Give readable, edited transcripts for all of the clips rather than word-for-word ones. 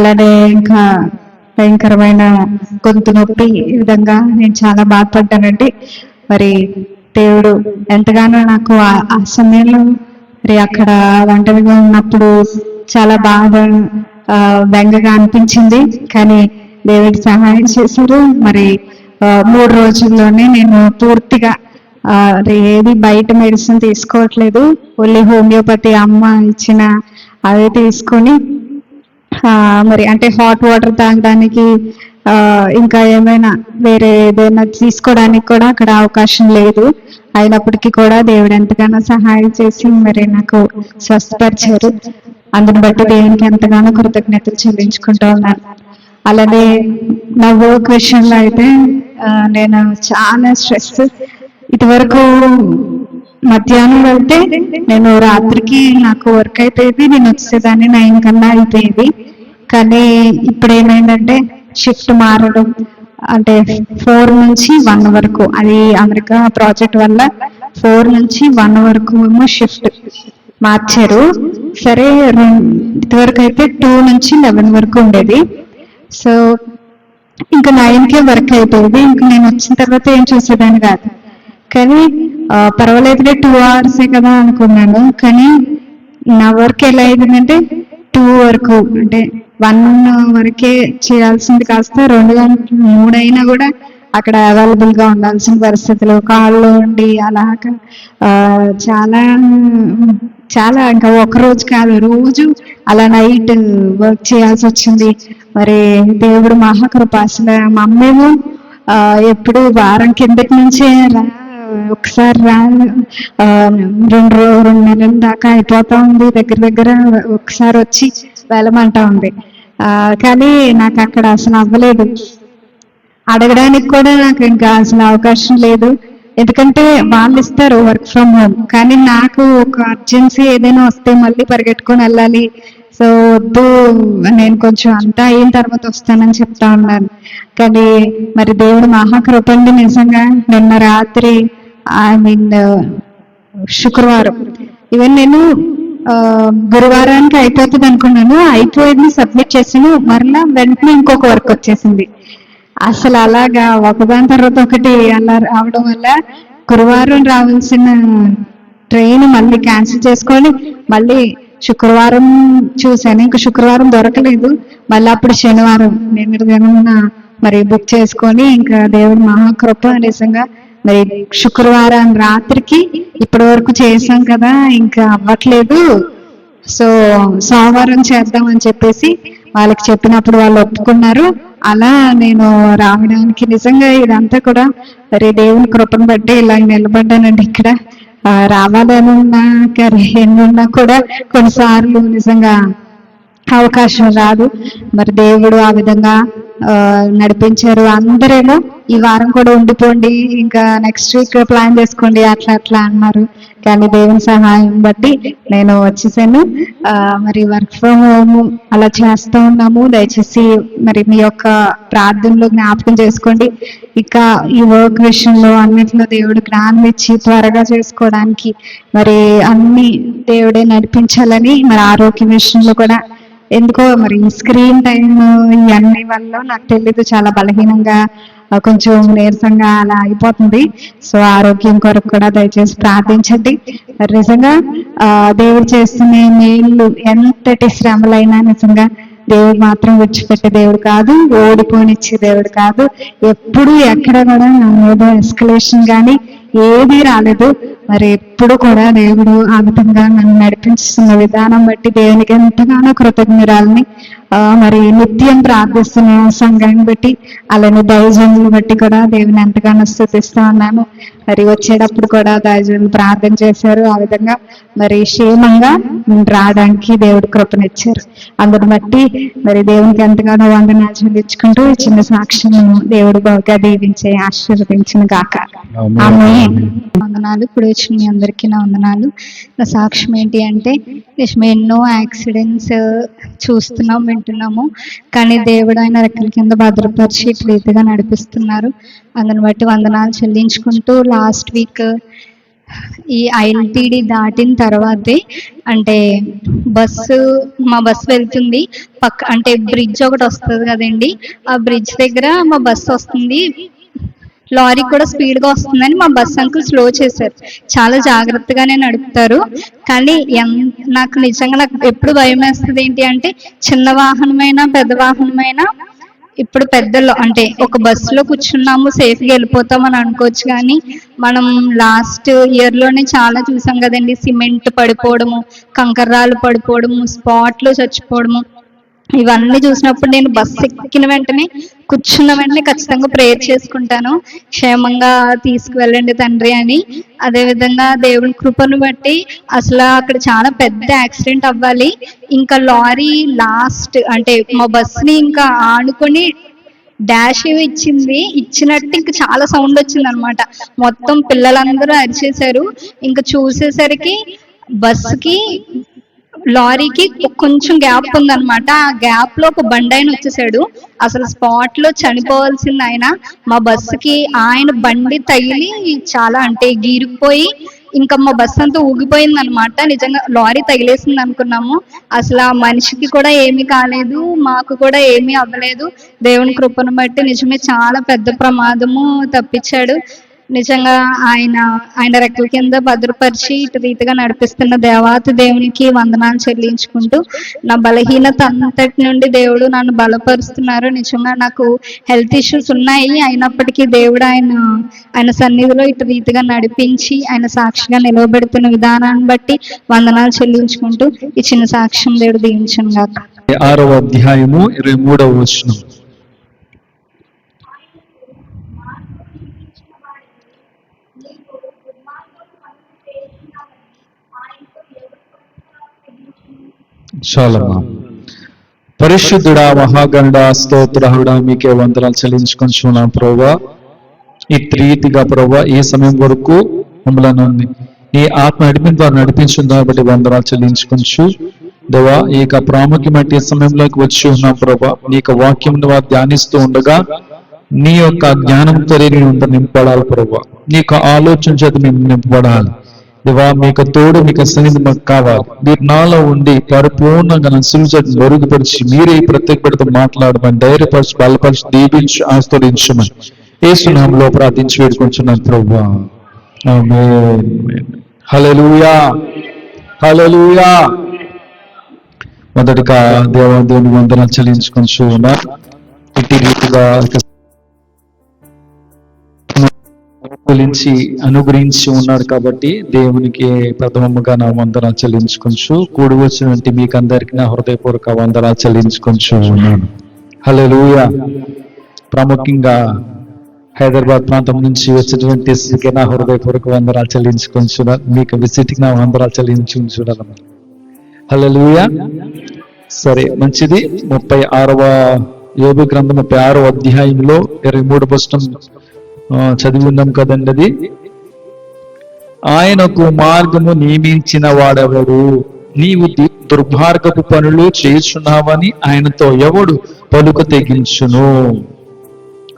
అలానే ఇంకా భయంకరమైన గొంతు నొప్పి, ఈ విధంగా నేను చాలా బాధపడ్డానండి. మరి దేవుడు ఎంతగానో నాకు ఆ సమయంలో మరి అక్కడ ఒంటరిగా ఉన్నప్పుడు చాలా బాధ, బెంగగా అనిపించింది. కానీ దేవుడు సహాయం చేశారు. మరి 3 రోజుల్లోనే నేను పూర్తిగా ఏది బయట మెడిసిన్ తీసుకోవట్లేదు, ఓన్లీ హోమియోపతి అమ్మ ఇచ్చిన అవే తీసుకొని మరి అంటే హాట్ వాటర్ తాగడానికి ఇంకా ఏమైనా వేరే ఏదైనా తీసుకోవడానికి కూడా అక్కడ అవకాశం లేదు. అయినప్పటికీ కూడా దేవుడు ఎంతగానో సహాయం చేసి మరి నాకు స్వస్థపరిచారు. అందుని బట్టి దేవునికి ఎంతగానో కృతజ్ఞతలు చెల్లించుకుంటూ ఉన్నాను. అలానే నా వర్క్ విషయంలో అయితే నేను చాలా స్ట్రెస్. ఇదివరకు మధ్యాహ్నం వెళ్తే నేను రాత్రికి నాకు వర్క్ అయిపోయేది, నేను వచ్చేదాన్ని 9 కన్నా అయిపోయేది. కానీ ఇప్పుడు ఏమైందంటే షిఫ్ట్ మారడం, అంటే 4 నుంచి 1 వరకు, అది అమెరికా ప్రాజెక్ట్ వల్ల 4 నుంచి 1 వరకు ఏమో షిఫ్ట్ మార్చారు. సరే, ఇదివరకు అయితే 2 నుంచి 11 వరకు ఉండేది. సో ఇంకా 9కే వర్క్ అయిపోయేది. ఇంకా నేను వచ్చిన తర్వాత ఏం చూసేదాన్ని కాదు. కానీ పర్వాలేదులే 2 అవర్సే కదా అనుకున్నాను. కానీ నా వర్క్ ఎలా అయిందంటే 2 వరకు, అంటే 1 వరకే చేయాల్సింది కాస్త 2 గంటలు 3 అయినా కూడా అక్కడ అవైలబుల్ గా ఉండాల్సిన పరిస్థితులు, కాళ్ళు ఉండి అలాగా చాలా చాలా ఇంకా ఒక రోజు కాదు, రోజు అలా నైట్ వర్క్ చేయాల్సి వచ్చింది. మరి దేవుడు మహాకృప. అసలు మా అమ్మేమో ఎప్పుడు వారం కిందటి నుంచే ఒకసారి 2 నెలల దాకా అయిపోతా ఉంది, దగ్గర దగ్గర ఒకసారి వచ్చి వెళ్ళమంటా ఉంది. కానీ నాకు అక్కడ అసలు అవ్వలేదు, అడగడానికి కూడా నాకు ఇంకా అసలు అవకాశం లేదు. ఎందుకంటే వాళ్ళు ఇస్తారు వర్క్ ఫ్రమ్ హోమ్, కానీ నాకు ఒక అర్జెన్సీ ఏదైనా వస్తే మళ్ళీ పరిగెట్టుకొని వెళ్ళాలి. సో వద్దు, నేను కొంచెం అంతా అయిన తర్వాత వస్తానని చెప్తా ఉన్నాను. కానీ మరి దేవుడు మహాకృపండి. నిజంగా నిన్న రాత్రి, శుక్రవారం, ఈవెన్ నేను గురువారానికి అయిపోతుంది అనుకున్నాను, అయిపోయింది, సబ్మిట్ చేసాను, మరలా వెంటనే ఇంకొక వర్క్ వచ్చేసింది. అసలు అలాగా ఒకదాని తర్వాత ఒకటి అలా రావడం వల్ల గురువారం రావాల్సిన ట్రైన్ మళ్ళీ క్యాన్సిల్ చేసుకొని మళ్ళీ శుక్రవారం చూశాను. ఇంకా శుక్రవారం దొరకలేదు. మళ్ళీ అప్పుడు శనివారం నేను మరి బుక్ చేసుకొని, ఇంకా దేవుడి మహాకృప నిజంగా మరి శుక్రవారం రాత్రికి ఇప్పటి వరకు చేసాం కదా, ఇంకా అవ్వట్లేదు, సో సోమవారం చేద్దామని చెప్పేసి వాళ్ళకి చెప్పినప్పుడు వాళ్ళు ఒప్పుకున్నారు. అలా నేను రావడానికి నిజంగా ఇదంతా కూడా మరి దేవుని కృపను బట్టి ఇలా నిలబడ్డానండి. ఇక్కడ రావాలని ఉన్నా, ఎన్నున్నా కూడా కొన్నిసార్లు నిజంగా అవకాశం రాదు. మరి దేవుడు ఆ విధంగా నడిపించారు. అందరేమో ఈ వారం కూడా ఉండిపోండి, ఇంకా నెక్స్ట్ వీక్ ప్లాన్ చేసుకోండి, అట్లా అట్లా అన్నారు. కానీ దేవుని సహాయం బట్టి నేను వచ్చేసాను. మరి వర్క్ ఫ్రమ్ హోమ్ అలా చేస్తూ ఉన్నాము. దయచేసి మరి మీ యొక్క ప్రార్థనలో జ్ఞాపకం చేసుకోండి. ఇక ఈ వర్క్ విషయంలో అన్నిట్లో దేవుడు జ్ఞానం ఇచ్చి త్వరగా చేసుకోవడానికి మరి అన్ని దేవుడే నడిపించాలని, మరి ఆరోగ్య విషయంలో కూడా ఎందుకో మరి స్క్రీన్ టైం ఇవన్నీ వల్ల నాకు తెలీదు, చాలా బలహీనంగా కొంచెం నీరసంగా అలా అయిపోతుంది. సో ఆరోగ్యం కొరకు కూడా దయచేసి ప్రార్థించండి. నిజంగా దేవుడు చేస్తున్న మేలు ఎంతటి శ్రమలైనా నిజంగా దేవుడు మాత్రం విడిచిపెట్టే దేవుడు కాదు, ఓడిపోనిచ్చే దేవుడు కాదు. ఎప్పుడు ఎక్కడ కూడా నా మీద ఎస్కలేషన్ కానీ ఏది రాలేదు. మరి ఎప్పుడు కూడా దేవుడు ఆ విధంగా నన్ను నడిపిస్తున్న విధానం బట్టి దేవునికి ఎంతగానో కృతజ్ఞరాలని, మరి నిత్యం ప్రార్థిస్తున్న సంఘాన్ని బట్టి, అలానే దైవజనులను బట్టి కూడా దేవుని ఎంతగానో స్తుతిస్తూ ఉన్నాను. మరి వచ్చేటప్పుడు కూడా దైవజనులు ప్రార్థన చేశారు. ఆ విధంగా మరి క్షేమంగా రావడానికి దేవుడు కృపనిచ్చారు. అందుని బట్టి మరి దేవునికి ఎంతగానో వందనాలు చెల్లించుకుంటూ చిన్న సాక్ష్యం దేవుడు బాగా దీవించే ఆశీర్వదించిన గాక. ఆమేన్. వందనాలు. ఇప్పుడు వచ్చిన మీ అందరికీ నా వందనాలు. నా సాక్ష్యం ఏంటి అంటే, మేము ఎన్నో యాక్సిడెంట్స్ చూస్తున్నాం, వింటున్నాము. కానీ దేవుడు ఆయన రెక్కల కింద భద్రపరిచి ప్రీతిగా నడిపిస్తున్నారు. అందుని బట్టి వందనాలు చెల్లించుకుంటూ, లాస్ట్ వీక్ ఈ ఐఎల్టీడీ దాటిన తర్వాతే అంటే మా బస్సు వెళ్తుంది అంటే బ్రిడ్జ్ ఒకటి వస్తుంది కదండి, ఆ బ్రిడ్జ్ దగ్గర మా బస్సు వస్తుంది, లారీ కూడా స్పీడ్ గా వస్తుందని మా బస్ అంకుల్ స్లో చేశారు. చాలా జాగ్రత్తగానే నడుపుతారు. కానీ నాకు ఎప్పుడు భయం వేస్తుంది ఏంటి అంటే, చిన్న వాహనమైనా పెద్ద వాహనమైనా ఇప్పుడు పెద్దలో అంటే ఒక బస్సులో కూర్చున్నాము సేఫ్ గా వెళ్ళిపోతామని అనుకోవచ్చు, కానీ మనం లాస్ట్ ఇయర్ లోనే చాలా చూసాం కదండి, సిమెంట్ పడిపోవడము, కంకర్రాలు పడిపోవడము, స్పాట్ లో చచ్చిపోవడము. ఇవన్నీ చూసినప్పుడు నేను బస్సు ఎక్కిన వెంటనే కూర్చున్న వెంటనే ఖచ్చితంగా ప్రేయర్ చేసుకుంటాను, క్షేమంగా తీసుకువెళ్ళండి తండ్రి అని. అదేవిధంగా దేవుని కృపను బట్టి అసలు అక్కడ చాలా పెద్ద యాక్సిడెంట్ అవ్వాలి, ఇంకా లారీ లాస్ట్ అంటే మా బస్సుని ఇంకా ఆనుకొని డాష్ ఇచ్చినట్టు ఇంకా చాలా సౌండ్ వచ్చింది అనమాట. మొత్తం పిల్లలందరూ అరిచేశారు. ఇంకా చూసేసరికి బస్సుకి లారీకి కొంచెం గ్యాప్ ఉందన్నమాట. ఆ గ్యాప్ లో ఒక బండి ఆయన వచ్చేసాడు. అసలు స్పాట్ లో చనిపోవాల్సింది ఆయన. మా బస్సుకి ఆయన బండి తగిలి చాలా అంటే గీరుకుపోయి ఇంకా మా బస్సు అంతా ఊగిపోయింది అనమాట. నిజంగా లారీ తగిలేసింది అనుకున్నాము. అసలు ఆ మనిషికి కూడా ఏమీ కాలేదు, మాకు కూడా ఏమీ అవ్వలేదు. దేవుని కృపను బట్టి నిజమే చాలా పెద్ద ప్రమాదము తప్పించాడు. నిజంగా ఆయన రెక్కల కింద భద్రపరిచి ఇటు రీతిగా నడిపిస్తున్న దేవాతి దేవునికి వందనాలు చెల్లించుకుంటూ, నా బలహీనత అంతటి నుండి దేవుడు నన్ను బలపరుస్తున్నారు. నిజంగా నాకు హెల్త్ ఇష్యూస్ ఉన్నాయి, అయినప్పటికీ దేవుడు ఆయన సన్నిధిలో ఇటు రీతిగా నడిపించి ఆయన సాక్షిగా నిలవబెడుతున్న విధానాన్ని బట్టి వందనాలు చెల్లించుకుంటూ ఈ చిన్న సాక్ష్యం దేవుడు దీవించను గాక. 6వ అధ్యాయము 23వ వచనం. చాలమ్మా. పరిశుద్ధుడా, మహాగణుడా, స్తోత్రహుడా, మీకే వందనాలు చెల్లించుకొంచున్నాం ప్రభువా. ఈ రీతిగా ప్రభువా ఈ సమయం వరకు మమ్మల్ని ఈ ఆత్మ నడిపిన ద్వారా నడిపించిన కాబట్టి వందనాలు చెల్లించుకొంచు దేవా. ఈ యొక్క ప్రాముఖ్యమైన సమయంలోకి వచ్చి ఉన్నాం ప్రభా. నీ యొక్క వాక్యం వారు ధ్యానిస్తూ ఉండగా నీ యొక్క జ్ఞానంతో నేను నింపడాలి ప్రభా. నీ యొక్క ఆలోచన చేత మేము నింపబడాలి దేవా. మీకు తోడు, మీకు సన్నిధి మాకు కావాలి. మీరు నాలో ఉండి పరిపూర్ణంగా నన్ను సులుచని మెరుగుపరిచి మీరే ప్రత్యేకపడితో మాట్లాడమని, ధైర్యపరిచి, బలపరిచి, దీపించి, ఆస్వాదించమని యేసు నామములో ప్రార్థించి వేడుకుంటున్నాను ప్రభువా. ఆమేన్. హల్లెలూయా, హల్లెలూయా. మొదటిగా దేవుని వందనాలు చెల్లించుకొని ఉన్నారు. ఇట్టి రీతిగా అనుగ్రహించి ఉన్నాడు కాబట్టి దేవునికి ప్రథమముగా నా వందనాలు చెల్లించుకొంచు. కూడి వచ్చినటువంటి మీకు అందరికీ నా హృదయపూర్వక వందనాలు చెల్లించుకొంచు ఉన్నాను. హల్లెలూయా. ప్రాముఖ్యంగా హైదరాబాద్ ప్రాంతం నుంచి వచ్చినటువంటి నా హృదయపూర్వక వందనాలు చెల్లించుకొంచున్నారు. మీకు విజిట్కి నా వందనాలు చెల్లించుకుంటున్నాను. హల్లెలూయా. సరే, మంచిది. 36వ యోబు గ్రంథం 36వ అధ్యాయంలో 23వ వచనం చదివి ఉన్నాం కదండి. అది ఆయనకు మార్గము నియమించిన వాడెవడు? నీవు దుర్మార్గపు పనులు చేస్తున్నావని ఆయనతో ఎవడు పలుకు తెగించును?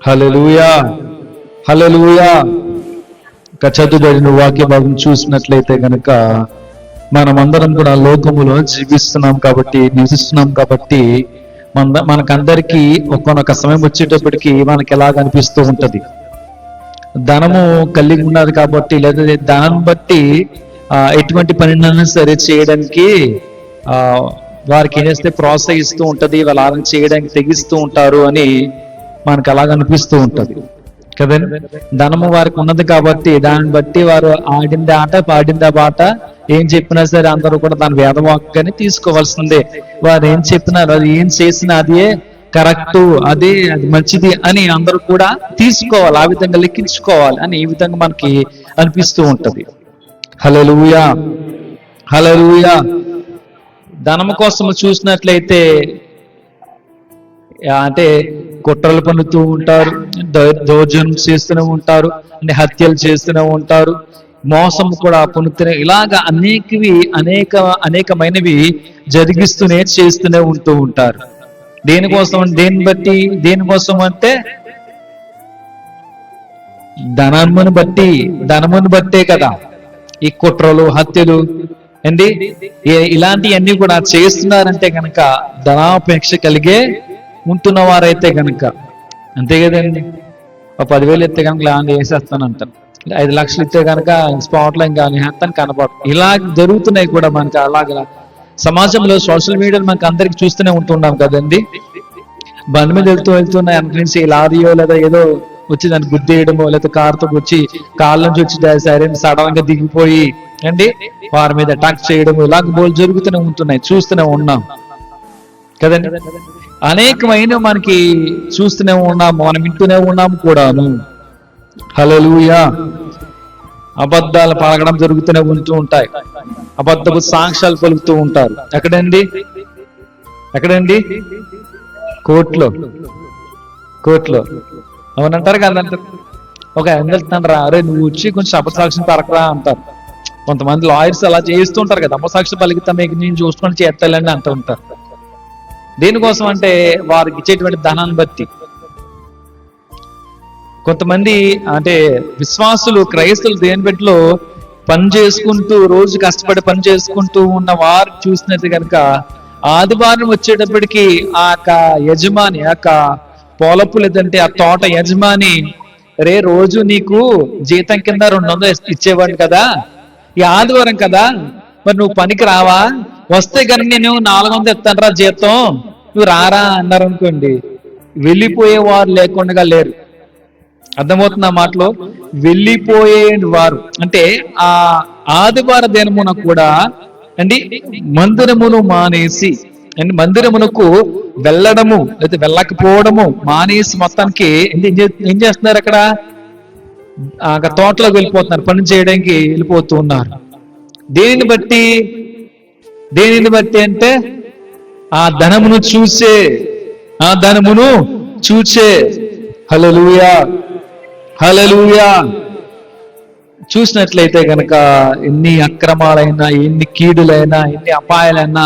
హల్లెలూయా, హల్లెలూయా. చదువుబడిన వాక్య భాగం చూసినట్లయితే గనక మనమందరం కూడా లోకములో జీవిస్తున్నాం కాబట్టి, నివసిస్తున్నాం కాబట్టి మనకందరికీ ఒక్కొక్క సమయం వచ్చేటప్పటికి మనకి ఎలాగ అనిపిస్తూ ఉంటది. ధనము కలిగి ఉన్నది కాబట్టి, లేదా ధనం బట్టి ఎటువంటి పనినైనా సరే చేయడానికి వారికి ఏం చేస్తే ప్రోత్సహిస్తూ ఉంటది, వాళ్ళ ఆరాధన చేయడానికి తెగిస్తూ ఉంటారు అని మనకు అలాగ అనిపిస్తూ ఉంటది కదండి. ధనము వారికి ఉన్నది కాబట్టి దాన్ని బట్టి వారు ఆడింది ఆట పాడింది బాట, ఏం చెప్పినా సరే అందరూ కూడా దాని వేదవాక్యాన్ని తీసుకోవాల్సిందే. వారు ఏం చెప్పినారు, అది ఏం చేసినా అదే కరెక్ట్, అది మంచిది అని అందరూ కూడా తీసుకోవాలి, ఆ విధంగా లెక్కించుకోవాలి అని ఈ విధంగా మనకి అనిపిస్తూ ఉంటది. హల్లెలూయా, హల్లెలూయా. ధనము కోసం చూసినట్లయితే అంటే కుట్రలు పన్నుతూ ఉంటారు, దౌర్జన్యం చేస్తూనే ఉంటారు, అంటే హత్యలు చేస్తూనే ఉంటారు, మోసం కూడా పొందుతూనే, ఇలాగ అనేకమైనవి జరిగిస్తూనే చేస్తూనే ఉంటూ ఉంటారు. దేనికోసం? దేనికోసం అంటే ధనమును బట్టే కదా. ఈ కుట్రలు, హత్యలు అండి, ఇలాంటివన్నీ కూడా చేస్తున్నారంటే కనుక ధనాపేక్ష కలిగే ఉంటున్న వారైతే కనుక, అంతే కదండి. ఒక 10,000 ఇస్తే కనుక ల్యాండ్ వేసేస్తానంటారు, 5 లక్షలు ఇస్తే కనుక స్పాట్లో ఇంకా నేస్తాను కనపడు. ఇలా జరుగుతున్నాయి కూడా మనకి. అలాగా సమాజంలో సోషల్ మీడియాలో మనకి అందరికి చూస్తూనే ఉంటున్నాం కదండి. బండి మీద వెళ్తున్న వెనక నుంచి లారీయో లేదా ఏదో వచ్చి దాన్ని గుద్దేయడమో, లేదా కారుతో వచ్చి కాళ్ళ నుంచి వచ్చి సైరన్ సడన్ గా దిగిపోయి అండి వారి మీద అటాక్ చేయడము, ఇలాగ జరుగుతూనే ఉంటున్నాయి, చూస్తూనే ఉన్నాం కదండి. అనేకమైన మనకి చూస్తూనే ఉన్నాము, మనం వింటూనే ఉన్నాము కూడాను. హల్లెలూయా. అబద్ధాలు పలకడం జరుగుతూనే ఉంటూ ఉంటాయి, అబద్ధపు సాక్ష్యాలు పలుకుతూ ఉంటారు. ఎక్కడండి? కోర్టులో అవునంటారు కదంటారు. ఒక వెళ్తున్నాడు రా, అరే నువ్వు వచ్చి కొంచెం అపసాక్ష్యం పలకరా అంటారు. కొంతమంది లాయర్స్ అలా చేస్తూ ఉంటారు కదా, అపసాక్ష్యం పలికితే మీకు నేను చూసుకొని చేస్తాలని అంటూ ఉంటారు. దేనికోసం అంటే వారికి ఇచ్చేటువంటి ధనాన్ని బట్టి. కొంతమంది అంటే విశ్వాసులు, క్రైస్తవులు దేని బట్టిలో పని చేసుకుంటూ, రోజు కష్టపడి పని చేసుకుంటూ ఉన్న వారు చూసినట్టు కనుక ఆదివారం వచ్చేటప్పటికి ఆ యొక్క యజమాని, ఆ యొక్క పొలపు లేదంటే ఆ తోట యజమాని, రే రోజు నీకు జీతం కింద 200 ఇచ్చేవాడు కదా, ఈ ఆదివారం కదా మరి నువ్వు పనికి రావా, వస్తే కనుక నేను 400 ఇస్తానరా జీతం, నువ్వు రారా అన్నారు అనుకోండి, వెళ్ళిపోయేవారు లేకుండా లేరు. అర్థమవుతున్న మాటలో వెళ్ళిపోయేవారు అంటే ఆ ఆదివార దినమున కూడా అండి మందిరమును మానేసి అండ్ మందిరమునకు వెళ్ళడము లేదా వెళ్ళకపోవడము మానేసి మొత్తానికి ఏం చేస్తున్నారు, అక్కడ తోటలోకి వెళ్ళిపోతున్నారు, పని చేయడానికి వెళ్ళిపోతూ ఉన్నారు. దేనిని బట్టి అంటే ఆ ధనమును చూసే హల్లెలూయా హల్లెలూయా. చూసినట్లయితే కనుక ఎన్ని అక్రమాలైనా, ఎన్ని కీడులైనా, ఎన్ని అపాయాలైనా,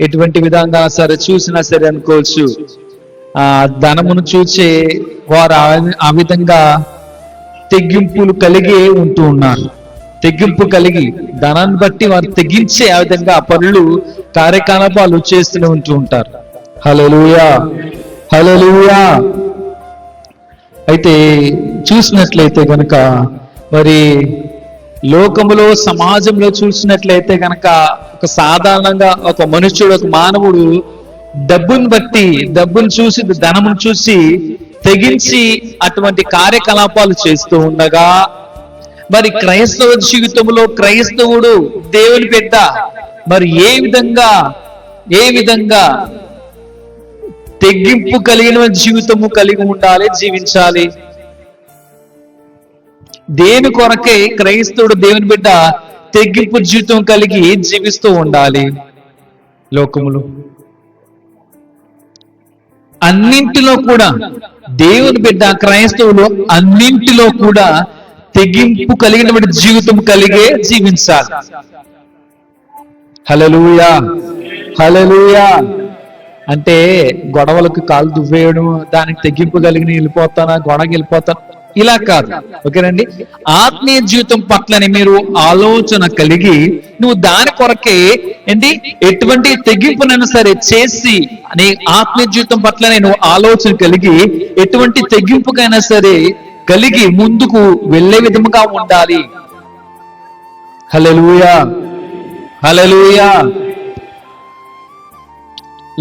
ఎటువంటి విధంగా సరే చూసినా సరే అనుకోవచ్చు, ఆ ధనమును చూసే వారు ఆ విధంగా తెగింపులు కలిగి ఉంటూ ఉన్నారు. తెగింపు కలిగి ధనాన్ని బట్టి వారు తెగించే ఆ విధంగా పనులు, కార్యకలాపాలు చేస్తూనే ఉంటూ ఉంటారు. హల్లెలూయా హల్లెలూయా. అయితే చూసినట్లయితే కనుక మరి లోకములో, సమాజంలో చూసినట్లయితే కనుక ఒక సాధారణంగా ఒక మనుష్యుడు, ఒక మానవుడు డబ్బును చూసి, ధనమును చూసి తెగించి అటువంటి కార్యకలాపాలు చేస్తూ ఉండగా, మరి క్రైస్తవ జీవితంలో క్రైస్తవుడు, దేవుని బిడ్డ మరి ఏ విధంగా తెగింపు కలిగిన జీవితము కలిగి ఉండాలి, జీవించాలి. దేని కొరకే క్రైస్తవుడు, దేవుని బిడ్డ తెగింపు జీవితం కలిగి జీవిస్తూ ఉండాలి. లోకములు అన్నింటిలో కూడా దేవుని బిడ్డ క్రైస్తవులు అన్నింటిలో కూడా తెగింపు కలిగినటువంటి జీవితం కలిగే జీవించాలి. హల్లెలూయా హల్లెలూయా. అంటే గొడవలకు కాలు దువ్వేయడం, దానికి తెగింపు కలిగి వెళ్ళిపోతానా, గొడవకి వెళ్ళిపోతాను, ఇలా కాదు. ఓకేనండి. ఆత్మీయ జీవితం పట్లని మీరు ఆలోచన కలిగి నువ్వు దాని కొరకే ఎటువంటి తెగింపునైనా సరే చేసి, నీ ఆత్మీయ జీవితం పట్లనే నువ్వు ఆలోచన కలిగి ఎటువంటి తెగింపుకైనా సరే కలిగి ముందుకు వెళ్ళే విధముగా ఉండాలి. హల్లెలూయా హల్లెలూయా.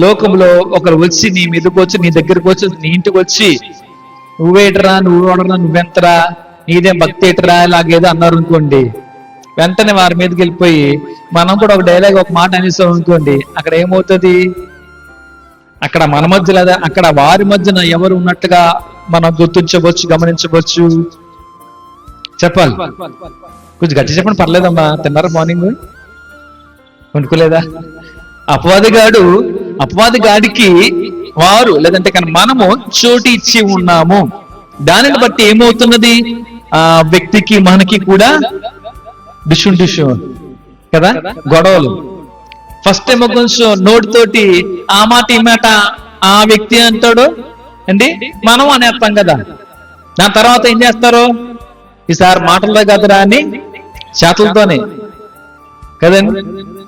లోకంలో ఒకరు వచ్చి నీ మీదకి వచ్చి, నీ దగ్గరకు వచ్చి, నీ ఇంటికి వచ్చి నువ్వేటరా, నువ్వెంతరా, నీదేం భక్తి ఏటరా, ఇలాగేదో అన్నారు అనుకోండి, వెంటనే వారి మీదకి వెళ్ళిపోయి మనం కూడా ఒక డైలాగ్, ఒక మాట అనేసాం అనుకోండి, అక్కడ ఏమవుతుంది, అక్కడ మన మధ్య లేదా అక్కడ వారి మధ్యన ఎవరు ఉన్నట్టుగా మనం గుర్తించవచ్చు, గమనించవచ్చు. చెప్పాలి, కొంచెం గట్టి చెప్పండి, పర్లేదమ్మా. తిన్నారా మార్నింగ్? వండుకోలేదా? అపవాది గాడికి వారు లేదంటే కానీ మనము చోటు ఇచ్చి ఉన్నాము. దానిని బట్టి ఏమవుతున్నది, ఆ వ్యక్తికి మనకి కూడా డిషు కదా, గొడవలు. ఫస్ట్ ఏమో కొంచెం నోటితోటి ఆ మాట ఈ మాట ఆ వ్యక్తి అంటాడు మనం అనేస్తాం కదా. దాని తర్వాత ఏం చేస్తారు, ఈసారి మాటల్లో కదరా అని చేతులతోనే కదండి,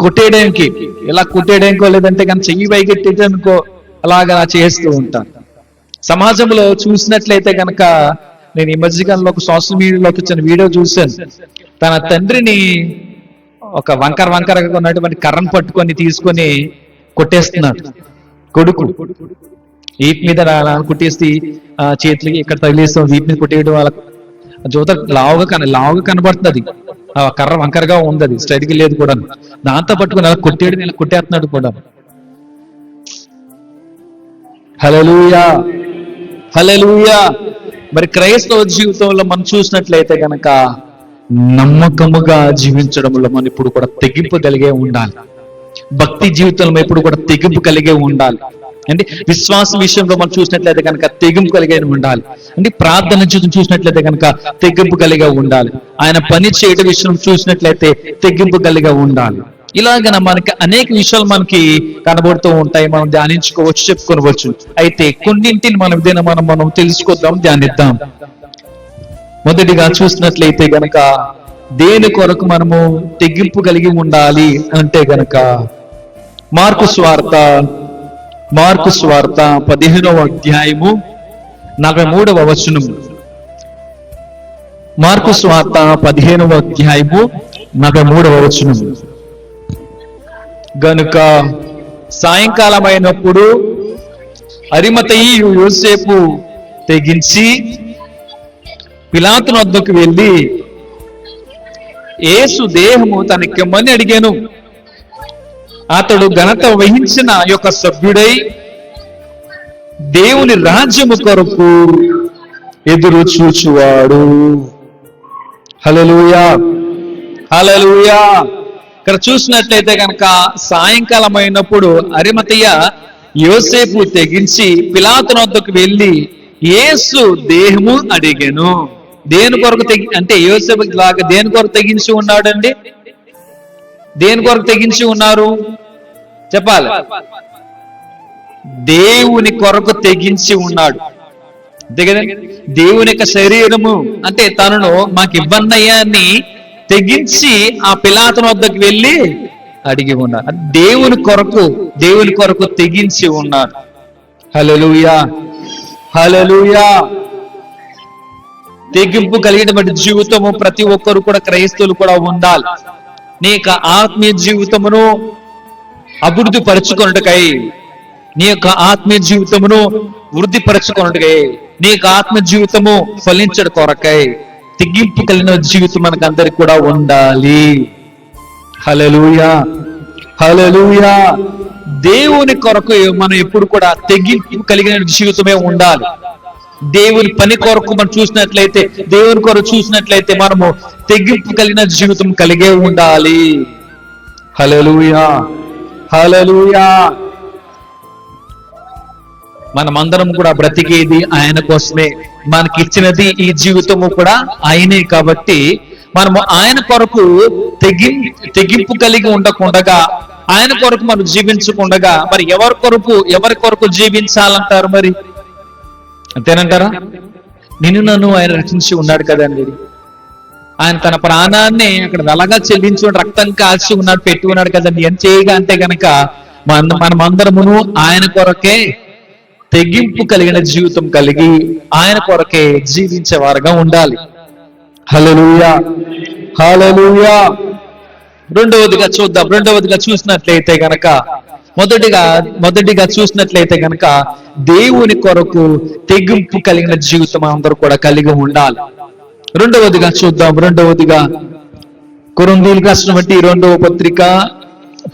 కొట్టేయడానికి, ఇలా కొట్టేయడానికో లేదంటే కానీ చెయ్యి పైకెట్టేయడానికో అలాగా చేస్తూ ఉంటారు. సమాజంలో చూసినట్లయితే కనుక నేను ఈ మధ్యకాలంలో ఒక సోషల్ మీడియాలోకి వచ్చిన వీడియో చూశాను. తన తండ్రిని ఒక వంకరగా ఉన్నటువంటి కర్రను పట్టుకొని తీసుకొని కొట్టేస్తున్నాడు కొడుకు. వీటి మీద కొట్టేసి చేతులకి ఇక్కడ తగిలేస్తాం, వీటి మీద కొట్టేయడం వాళ్ళ జోత లావుగా కనబడుతుంది. ఆ కర్ర వంకరగా ఉంది, అది స్ట్రైట్గా లేదు కూడా. దాంతో పట్టుకుని అలా కొట్టేయడం, ఇలా కొట్టేస్తున్నాడు కూడా. హల్లెలూయా, హల్లెలూయా. మరి క్రైస్తవ జీవితంలో మనం చూసినట్లయితే కనుక నమ్మకముగా జీవించడంలో మనం ఇప్పుడు కూడా తెగింపు కలిగే ఉండాలి. భక్తి జీవితంలో ఎప్పుడు కూడా తెగింపు కలిగే ఉండాలి. అంటే విశ్వాసం విషయంలో మనం చూసినట్లయితే కనుక తెగింపు కలిగే ఉండాలి. అంటే ప్రార్థన చూసినట్లయితే కనుక తెగింపు కలిగే ఉండాలి. ఆయన పని చేయడం విషయం చూసినట్లయితే తెగింపు కలిగే ఉండాలి. ఇలాగన మనకి అనేక విషయాలు మనకి కనబడుతూ ఉంటాయి, మనం ధ్యానించుకోవచ్చు, చెప్పుకోవచ్చు. అయితే కొన్నింటిని మనం తెలుసుకుందాం, ధ్యానిద్దాం. మొదటిగా చూసినట్లయితే గనక దేని కొరకు మనము తెగింపు కలిగి ఉండాలి అంటే గనక మార్కు స్వార్త 15వ అధ్యాయము 43వ వచనం. మార్కు స్వార్త 15వ అధ్యాయము 43వ వచనం. గనుక సాయంకాలం అయినప్పుడు అరిమతయి యోసేపు తెగించి పిలాతుని వద్దకు వెళ్ళి యేసు దేహము తనకిమ్మని అడిగాను. అతడు ఘనత వహించిన యొక్క సభ్యుడై దేవుని రాజ్యము కొరకు ఎదురు చూచువాడు. హల్లెలూయా, హల్లెలూయా. ఇక్కడ చూసినట్లయితే కనుక సాయంకాలం అయినప్పుడు అరిమతయ యోసేపు తెగించి పిలాతుని వద్దకు వెళ్ళి యేసు దేహము అడిగాను. దేని కొరకు అంటే యోసేపు లాగా దేని కొరకు తెగించి ఉన్నాడండి? దేని కొరకు తెగించి ఉన్నారు చెప్పాలి? దేవుని కొరకు తెగించి ఉన్నాడు. అంతే కదండి. దేవుని యొక్క శరీరము అంటే తనను మాకు ఇవ్వండి అయ్యా అని తెగించి ఆ పిలాతుని వద్దకు వెళ్ళి అడిగి ఉన్నారు. దేవుని కొరకు తెగించి ఉన్నారు. హల్లెలూయా, హల్లెలూయా. తెగింపు కలిగినటువంటి జీవితము ప్రతి ఒక్కరు కూడా, క్రైస్తవులు కూడా ఉండాలి. నీ యొక్క ఆత్మీయ జీవితమును అభివృద్ధి పరచుకొనుటకై, నీ యొక్క ఆత్మీయ జీవితమును వృద్ధి పరచుకొనుటకై, నీ యొక్క ఆత్మ జీవితము ఫలించడం కొరకై తెగింపు కలిగిన జీవితం మనకు అందరికి కూడా ఉండాలి. హల్లెలూయా, హల్లెలూయా. దేవుని కొరకు మనం ఎప్పుడు కూడా తెగింపు కలిగిన జీవితమే ఉండాలి. దేవుని పని కొరకు మనం చూసినట్లయితే, దేవుని కొరకు చూసినట్లయితే మనము తెగింపు కలిగిన జీవితం కలిగే ఉండాలి. హల్లెలూయా, హల్లెలూయా. మనమందరం కూడా బ్రతికేది ఆయన కోసమే. మనకి ఇచ్చినది ఈ జీవితము కూడా ఆయనే. కాబట్టి మనము ఆయన కొరకు తెగింపు కలిగి ఉండకుండగా, ఆయన కొరకు మనం జీవించకుండగా మరి ఎవరి కొరకు జీవించాలంటారు? మరి అంతేనంటారా? నన్ను ఆయన రక్షించి ఉన్నాడు కదండి. ఆయన తన ప్రాణాన్ని అక్కడ వెలగా చెల్లించి రక్తం కాల్చి ఉన్నాడు, పెట్టి ఉన్నాడు కదండి. ఏం చేయగా అంటే గనక మనమందరమును ఆయన కొరకే తెగింపు కలిగిన జీవితం కలిగి ఆయన కొరకే జీవించేవారుగా ఉండాలి. హల్లెలూయా, హల్లెలూయా. రెండవదిగా చూసినట్లయితే గనక మొదటిగా చూసినట్లయితే గనక దేవుని కొరకు తెగింపు కలిగిన జీవితం అందరూ కూడా కలిగి ఉండాలి. రెండవదిగా కొరింథీయులకు రాసినటువంటి 2వ పత్రిక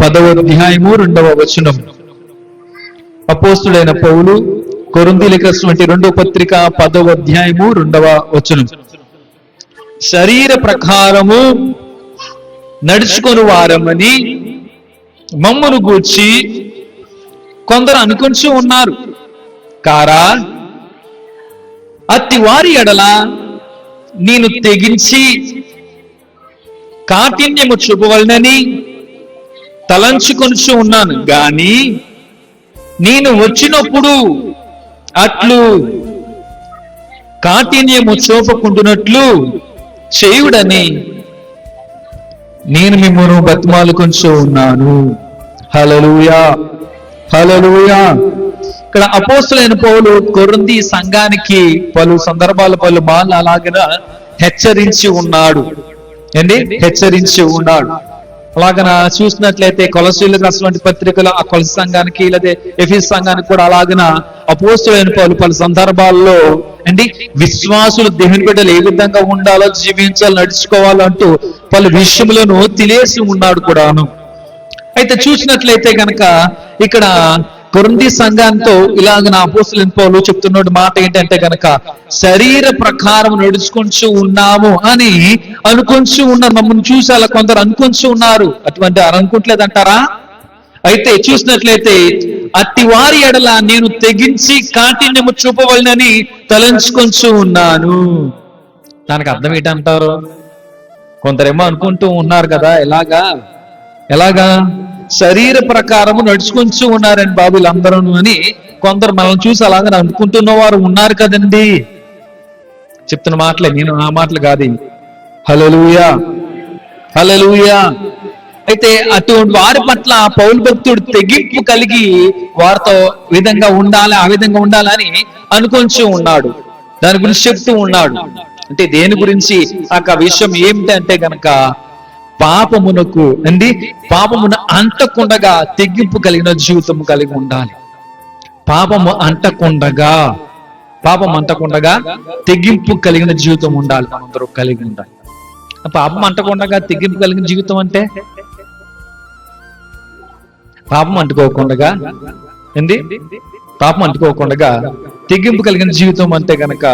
10వ అధ్యాయము 2వ వచనం. అపోస్తుడైన పౌలు కొరింథీయులకు రాసినటువంటి 2వ పత్రిక 10వ అధ్యాయము 2వ వచనం. శరీర ప్రకారము నడుచుకొని వారమని మమ్మను గూర్చి కొందరు అనుకుంటూ ఉన్నారు కారా, అట్టి వారి ఎడల నేను తెగించి కాఠిన్యము చూపవలనని తలంచుకొనుచు ఉన్నాను గాని నేను వచ్చినప్పుడు అట్లు కాఠిన్యము చూపకుండునట్లు చేయుడని నేను మిమ్మల్ని బతిమాలుకొంచు ఉన్నాను. హల్లెలూయా, హల్లెలూయా. ఇక్కడ అపోస్తలుడైన పౌలు కొరింథీ సంఘానికి పలు సందర్భాలు పలు మార్లు అలాగన హెచ్చరించి ఉన్నాడు అండి, హెచ్చరించి ఉన్నాడు. అలాగన చూసినట్లయితే కొలసీలకు రాసినటువంటి పత్రికలు ఆ కొలసి సంఘానికి లేదా ఎఫెసు సంఘానికి కూడా అలాగన అపోస్తలుడైన పౌలు పలు సందర్భాల్లో అండి విశ్వాసులు దేవుని బిడ్డలు ఏ విధంగా ఉండాలో, జీవించాలో, నడుచుకోవాలంటూ పలు విషయములను తెలియసి ఉన్నాడు కూడాను. అయితే చూసినట్లయితే కనుక ఇక్కడ కొరింథీ సంఘంతో ఇలాగ నా అపోస్తలుడైన పౌలు చెప్తున్న మాట ఏంటంటే కనుక శరీర ప్రకారం నడుచుకుంటూ ఉన్నాము అని అనుకుంటూ ఉన్నారు. మమ్మల్ని చూసి అలా కొందరు అనుకుంటూ ఉన్నారు. అటువంటి అనుకుంటలేదంటారా? అయితే చూసినట్లయితే అట్టి వారి ఎడల నేను తెగించి కాఠిన్యము చూపవలనని తలంచుకొంచూ ఉన్నాను. దానికి అర్థం ఏంటంటారు? కొందరేమో అనుకుంటూ ఉన్నారు కదా, ఎలాగా శరీర ప్రకారము నడుచుకుంటూ ఉన్నారండి బాబు వీళ్ళందరూ అని కొందరు మనల్ని చూసి అలాగే అనుకుంటున్న వారు ఉన్నారు కదండి. చెప్తున్న మాటలే, నేను ఆ మాటలు కాదు. హల్లెలూయా, హల్లెలూయా. అయితే అటువంటి వారి పట్ల పౌలు భక్తుడు తెగింపు కలిగి వారితో విధంగా ఉండాలి, ఆ విధంగా ఉండాలని అనుకుంటూ ఉన్నాడు. దాని గురించి చెప్తూ ఉన్నాడు. అంటే దేని గురించి ఆ విషయం ఏమిటంటే గనక పాపమునకు పాపమును అంటకుండగా తెగింపు కలిగిన జీవితం కలిగి ఉండాలి. పాపము అంటకుండగా తెగింపు కలిగిన జీవితం ఉండాలి. మనందరూ కలిగి ఉండాలి. పాపం అంటకుండగా తెగింపు కలిగిన జీవితం అంటే పాపం అంటుకోకుండా తెగింపు కలిగిన జీవితం అంటే గనక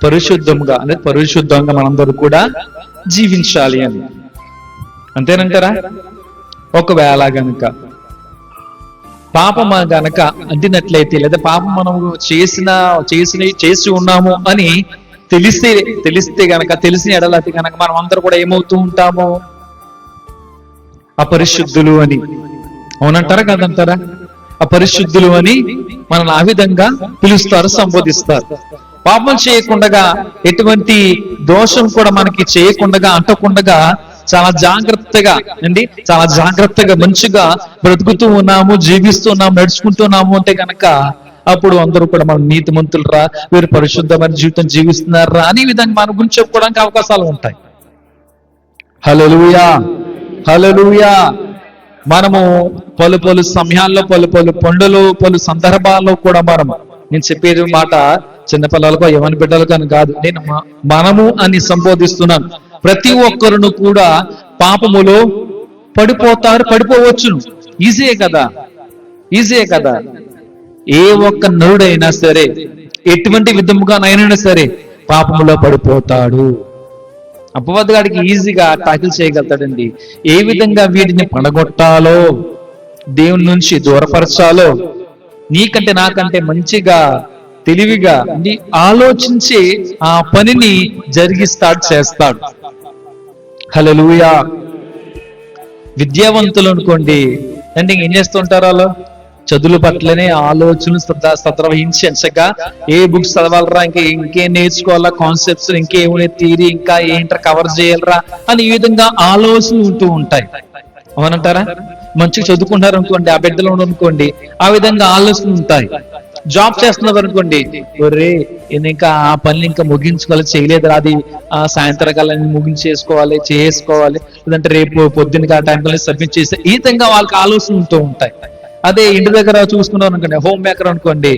పరిశుద్ధంగా మనందరూ కూడా జీవించాలి అని. అంతేనంటారా? ఒకవేళ గనక పాపం గనక అంటినట్లయితే లేదా పాపం మనం చేసి ఉన్నాము అని తెలిస్తే గనక తెలిసిన ఎడలైతే గనక మనం అందరూ కూడా ఏమవుతూ ఉంటాము? అపరిశుద్ధులు అని. అవునంటారా కాదంటారా? అపరిశుద్ధులు అని మనల్ని ఆ విధంగా పిలుస్తారు, సంబోధిస్తారు. పాపం చేయకుండా ఎటువంటి దోషం కూడా మనకి చేయకుండా అంటకుండా చాలా జాగ్రత్తగా మంచిగా బ్రతుకుతూ ఉన్నాము, జీవిస్తున్నాము, నడుచుకుంటున్నాము అంటే కనుక అప్పుడు అందరూ కూడా మన నీతిమంతులరా, వీరు పరిశుద్ధమైన జీవితం జీవిస్తున్నారా అనే విధంగా మన గురించి చెప్పుకోవడానికి అవకాశాలు ఉంటాయి. హల్లెలూయా, హల్లెలూయా. మనము పలు సమయాల్లో పలు పండులు పలు సందర్భాల్లో కూడా నేను చెప్పేది మాట చిన్నపిల్లలకు యవన బిడ్డలకు అని కాదు, నేను మనము అని సంబోధిస్తున్నాను. ప్రతి ఒక్కరును కూడా పాపములో పడిపోవచ్చును. ఈజీయే కదా. ఏ ఒక్క నరుడైనా సరే ఎటువంటి విధముగానైనా సరే పాపములో పడిపోతాడు. అపవాదిగాడికి ఈజీగా టాకిల్ చేయగలుగుతాడండి. ఏ విధంగా వీటిని పడగొట్టాలో, దేవుని నుంచి దూరపరచాలో నీకంటే నాకంటే మంచిగా తెలివిగా ఆలోచించి ఆ పనిని చేస్తాడు. హల్లెలూయా. విద్యావంతులు అనుకోండి ఏం చేస్తుంటారు? వాళ్ళు చదువుల పట్లనే ఆలోచనలు శ్రద్ధ వహించి ఎంచగా ఏ బుక్స్ చదవాలరా, ఇంకేం నేర్చుకోవాలా, కాన్సెప్ట్స్ ఇంకేమైనా థియరీ ఇంకా ఏంట్రా కవర్ చేయాలరా అని ఈ విధంగా ఆలోచనలు ఉంటూ ఉంటాయి. అవునంటారా? మంచిగా చదువుకుంటారు అనుకోండి, ఆ బిడ్డలు అనుకోండి, ఆ విధంగా ఆలోచనలు ఉంటాయి. జాబ్ చేస్తున్నారు అనుకోండి, ఒరే ఇంకా ఆ పనులు ఇంకా ముగించుకోవాలి, చేయలేదురా, అది సాయంత్రకాలం ముగించేసుకోవాలి, లేదంటే రేపు పొద్దున్న ఆ టైంలో సబ్మిట్ చేసి ఈ విధంగా వాళ్ళకి ఆలోచనలు ఉంటూ ఉంటాయి. అదే ఇంటి దగ్గర చూసుకున్నాం అనుకోండి, హోమ్ మేకర్ అనుకోండి,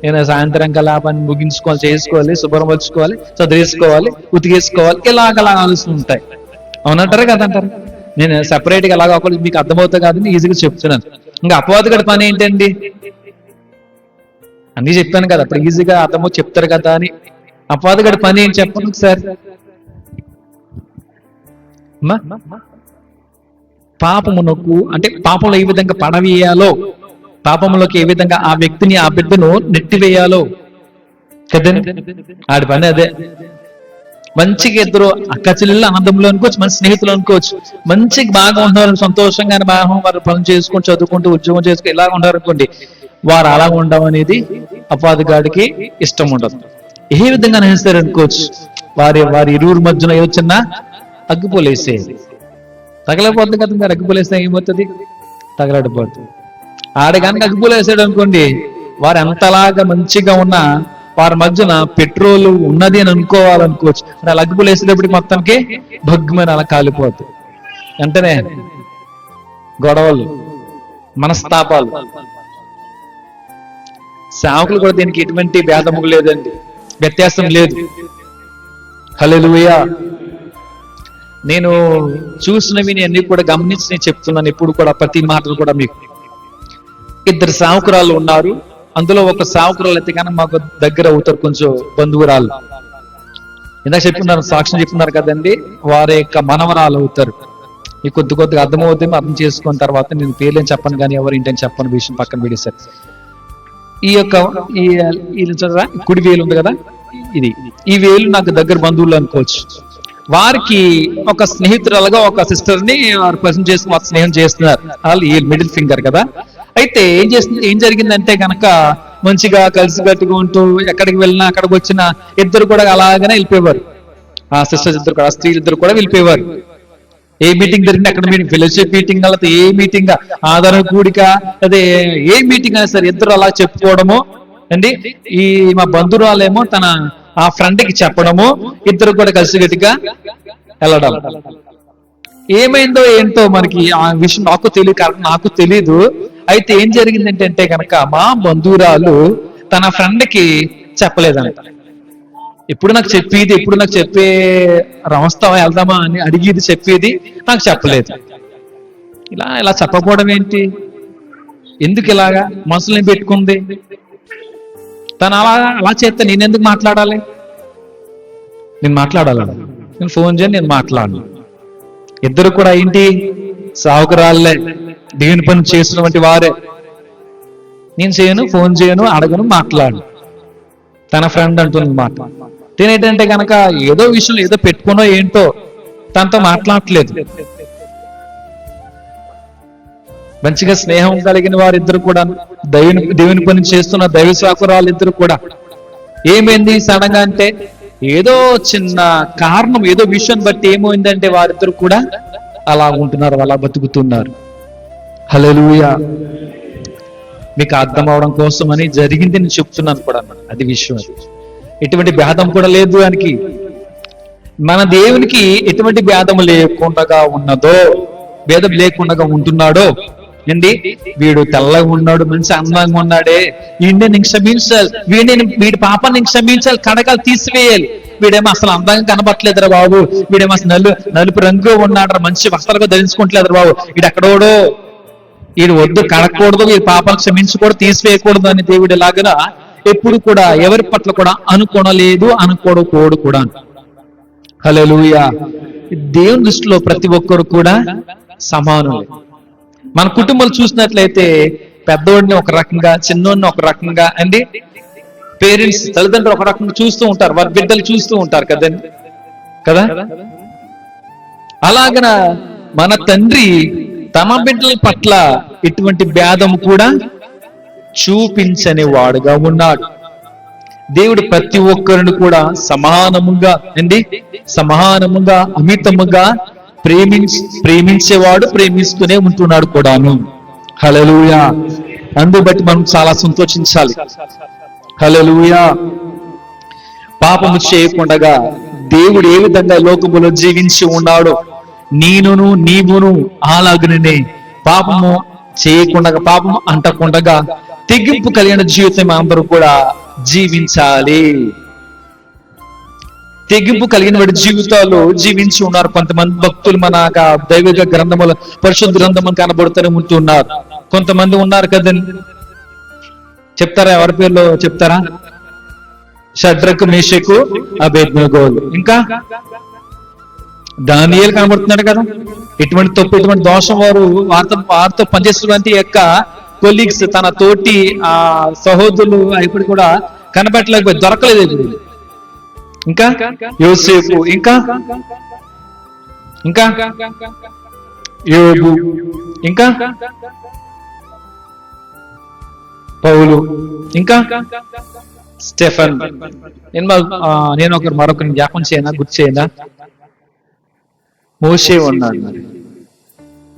నేను సాయంత్రం కల్లా పని ముగించుకోవాలి, చేసుకోవాలి, శుభ్రపరచుకోవాలి, చదివేసుకోవాలి, ఉతికేసుకోవాలి, ఇలాగలా ఆలోచనలు ఉంటాయి. అవునంటారా కదంటారు? నేను సెపరేట్ గా అలాగా ఒకళ్ళు మీకు అర్థమవుతా కాదని ఈజీగా చెప్తున్నాను. ఇంకా అపవాదిగడి పని ఏంటండి? అన్ని చెప్పాను కదా, అప్పుడు ఈజీగా అర్థమో చెప్తారు కదా అని. అపవాదిగడి పని ఏం చెప్పండి ఒకసారి. పాపమునకు పాపంలో ఏ విధంగా పడవేయాలో, పాపంలోకి ఏ విధంగా ఆ వ్యక్తిని ఆ బిడ్డను నెట్టివేయాలో కదండి ఆడి పని అదే. మంచిగా ఇద్దరు అక్క చెల్లెళ్ళు ఆనందంలో అనుకోవచ్చు, మన స్నేహితులు అనుకోవచ్చు, మంచిగా బాగా ఉంటున్నారు, సంతోషంగానే బాగా వారు పనులు చేసుకుంటూ చదువుకుంటూ ఉద్యోగం చేసుకుని ఇలా ఉంటారు అనుకోండి, వారు అలా ఉండడం అనేది అపవాదిగాడికి ఇష్టం ఉండదు. ఏ విధంగా నేస్తారు అనుకోవచ్చు, వారి ఇరువురు మధ్యన ఏ చిన్న అగ్గిపోలేసేది. తగలపోతుంది కదా, మీరు అగ్గిపుల్ల వేస్తే ఏమవుతుంది? తగలడిపోతుంది. ఆడ కనుక అగ్గిపుల్ల వేసాడు అనుకోండి, వారు ఎంతలాగా మంచిగా ఉన్నా వారి మధ్యన పెట్రోల్ ఉన్నది అని అనుకోవాలనుకోవచ్చు, అలా అగ్గిపుల్ల వేసేటప్పటికి మొత్తానికి భగ్గుమని అలా కాలిపోతుంది. వెంటనే గొడవలు, మనస్తాపాలు. సేవకులు కూడా దీనికి ఎటువంటి భేదము లేదండి, వ్యత్యాసం లేదు. హల్లెలూయా. నేను చూసినవి అన్ని కూడా గమనించి నేను చెప్తున్నాను. ఎప్పుడు కూడా ప్రతి మాటలు కూడా మీకు. ఇద్దరు సేవకురాలు ఉన్నారు. అందులో ఒక సేవకురాలు అయితే కానీ మాకు దగ్గర అవుతారు, కొంచెం బంధువురాలు. ఇందాక చెప్పున్నారు, సాక్ష్యం చెప్తున్నారు కదండి, వారి యొక్క మనవరాలు అవుతారు. మీకు కొద్దిగా అర్థమవుతుంది, అర్థం చేసుకున్న తర్వాత నేను పేర్లేని చెప్పను కానీ ఎవరు ఏంటని చెప్పని విషయం పక్కన పెడేశారు. ఈ యొక్క కుడి వేలు ఉంది కదా, ఈ వేలు నాకు దగ్గర బంధువులు అనుకోవచ్చు. వారికి ఒక స్నేహితురాలుగా ఒక సిస్టర్ ని వారు ప్రజెంట్ చేసి వారు స్నేహం చేస్తున్నారు. వాళ్ళు ఈ మిడిల్ ఫింగర్ కదా. అయితే ఏం జరిగిందంటే కనుక మంచిగా కలిసి కట్టుకుంటూ ఎక్కడికి వెళ్ళినా అక్కడికి వచ్చినా ఇద్దరు కూడా అలాగనే వెళ్ళిపోయేవారు. ఆ సిస్టర్స్ ఇద్దరు కూడా, స్త్రీలు ఇద్దరు కూడా వెళ్ళిపోయేవారు. ఏ మీటింగ్ జరిగింది, అక్కడ మీటింగ్, ఫెలోషిప్ మీటింగ్, లేకపోతే ఏ మీటింగ్, ఆదరణ కూడిక, అదే ఏ మీటింగ్ అయినా సరే ఇద్దరు అలా చెప్పుకోవడము అండి. ఈ మా బంధువురాలేమో తన ఆ ఫ్రెండ్ కి చెప్పడము, ఇద్దరు కూడా కలిసిగట్టిగా వెళ్ళడం. ఏమైందో ఏంటో మనకి ఆ విషయం నాకు తెలియదు, కారణం నాకు తెలీదు. అయితే ఏం జరిగిందంటే కనుక మా బంధువురాలు తన ఫ్రెండ్ కి చెప్పలేదంట. ఎప్పుడు నాకు చెప్పే రమస్తావా, వెళ్దామా అని అడిగేది, చెప్పేది, నాకు చెప్పలేదు. ఇలా చెప్పకపోవడం ఏంటి, ఎందుకు ఇలాగా మనసుని పెట్టుకుంది? తను అలా చేస్తే నేనెందుకు మాట్లాడాలి? నేను మాట్లాడాలి, నేను ఫోన్ చేయను, నేను మాట్లాడను. ఇద్దరు కూడా ఏంటి, సావుకురాళ్ళే, దేవుని పని చేస్తున్నటువంటి వారే. నేను చేయను, ఫోన్ చేయను, అడగను, మాట్లాడను. తన ఫ్రెండ్ అంటుంది మాట. తినేటంటే కనుక ఏదో విషయం ఏదో పెట్టుకునో ఏంటో తనతో మాట్లాడట్లేదు. మంచిగా స్నేహం కలిగిన వారిద్దరు కూడా, దేవుని పని చేస్తున్న దైవ సేవకురాలు ఇద్దరు కూడా. ఏమైంది సడన్ గా అంటే ఏదో చిన్న కారణం, ఏదో విషయం బట్టి ఏమైందంటే వారిద్దరు కూడా అలా ఉంటున్నారు, అలా బతుకుతున్నారు. హల్లెలూయా. మీకు అర్థం అవడం కోసం అని జరిగింది నేను చెప్తున్నాను కూడా, అది విషయం. ఎటువంటి భేదం కూడా లేదు దానికి. మన దేవునికి ఎటువంటి భేదం లేకుండా ఉన్నదో, భేదం లేకుండా ఉంటున్నాడో ఏంటి, వీడు తెల్లగా ఉన్నాడు, మంచి అందంగా ఉన్నాడే, వీడిని క్షమించాలి, వీడి పాపాన్ని క్షమించాలి, కడకాలు తీసివేయాలి. వీడేమో అసలు అందంగా కనబట్టలేదురా బాబు, వీడేమో అసలు నలుపు రంగు ఉన్నాడు, మంచి వస్త్రాలుగా ధరించుకుంటలేదురా బాబు, వీడు ఎక్కడోడో, వీడు వద్దు, కడకూడదు, వీడి పాపాలు క్షమించకూడదు, తీసివేయకూడదు అని దేవుడు లాగా ఎప్పుడు కూడా ఎవరి పట్ల కూడా అనుకోనలేదు, అనుకోడు కూడా. హల్లెలూయా. దేవుని దృష్టిలో ప్రతి ఒక్కరు కూడా సమానులే. మన కుటుంబాలు చూసినట్లయితే పెద్దవాడిని ఒక రకంగా, చిన్నోడిని ఒక రకంగా అండి, పేరెంట్స్ తల్లిదండ్రులు ఒక రకంగా చూస్తూ ఉంటారు, వారి బిడ్డలు చూస్తూ ఉంటారు కదండి కదా. అలాగన మన తండ్రి తమ బిడ్డల పట్ల ఎటువంటి భేదం కూడా చూపించని వాడుగా ఉన్నాడు. దేవుడు ప్రతి ఒక్కరిని కూడా సమానముగా అమితముగా ప్రేమించేవాడు, ప్రేమిస్తూనే ఉంటున్నాడు కూడాను. హల్లెలూయా. అందుకు బట్టి మనం చాలా సంతోషించాలి. హల్లెలూయా. పాపము చేయకుండా దేవుడు ఏ విధంగా లోకములో జీవించి ఉన్నాడో నీవును అలాగనే పాపము చేయకుండా, పాపము అంటకుండా తెగింపు కలిగిన జీవితం అందరూ కూడా జీవించాలి. తెగింపు కలిగిన వాడి జీవితాలు జీవించి ఉన్నారు కొంతమంది భక్తులు. మన దైవిక గ్రంథములు, పరిశుద్ధ గ్రంథములు కనబడుతూనే ఉంటున్నారు. కొంతమంది ఉన్నారు కదండి, చెప్తారా? ఎవరి పేర్లో చెప్తారా? షడ్రకు, మేషకు, అబేద్నెగోలు, ఇంకా దానియేలు కనబడుతున్నాడు కదా. ఎటువంటి తప్పు, ఎటువంటి దోషం వారితో పనిచేస్తున్నటువంటి యొక్క కొలీగ్స్, తన తోటి ఆ సహోదరులు ఇప్పుడు కూడా కనబెట్టలేకపోయి, దొరకలేదు ఇప్పుడు. ఇంకా యోసేపు, ఇంకా యోబు, ఇంకా పౌలు, ఇంకా స్టెఫన్. నేను మరొకరిని జ్ఞాపకం చేయనా, గుర్తు చేయనా? మోషే ఉన్నాడు. మరి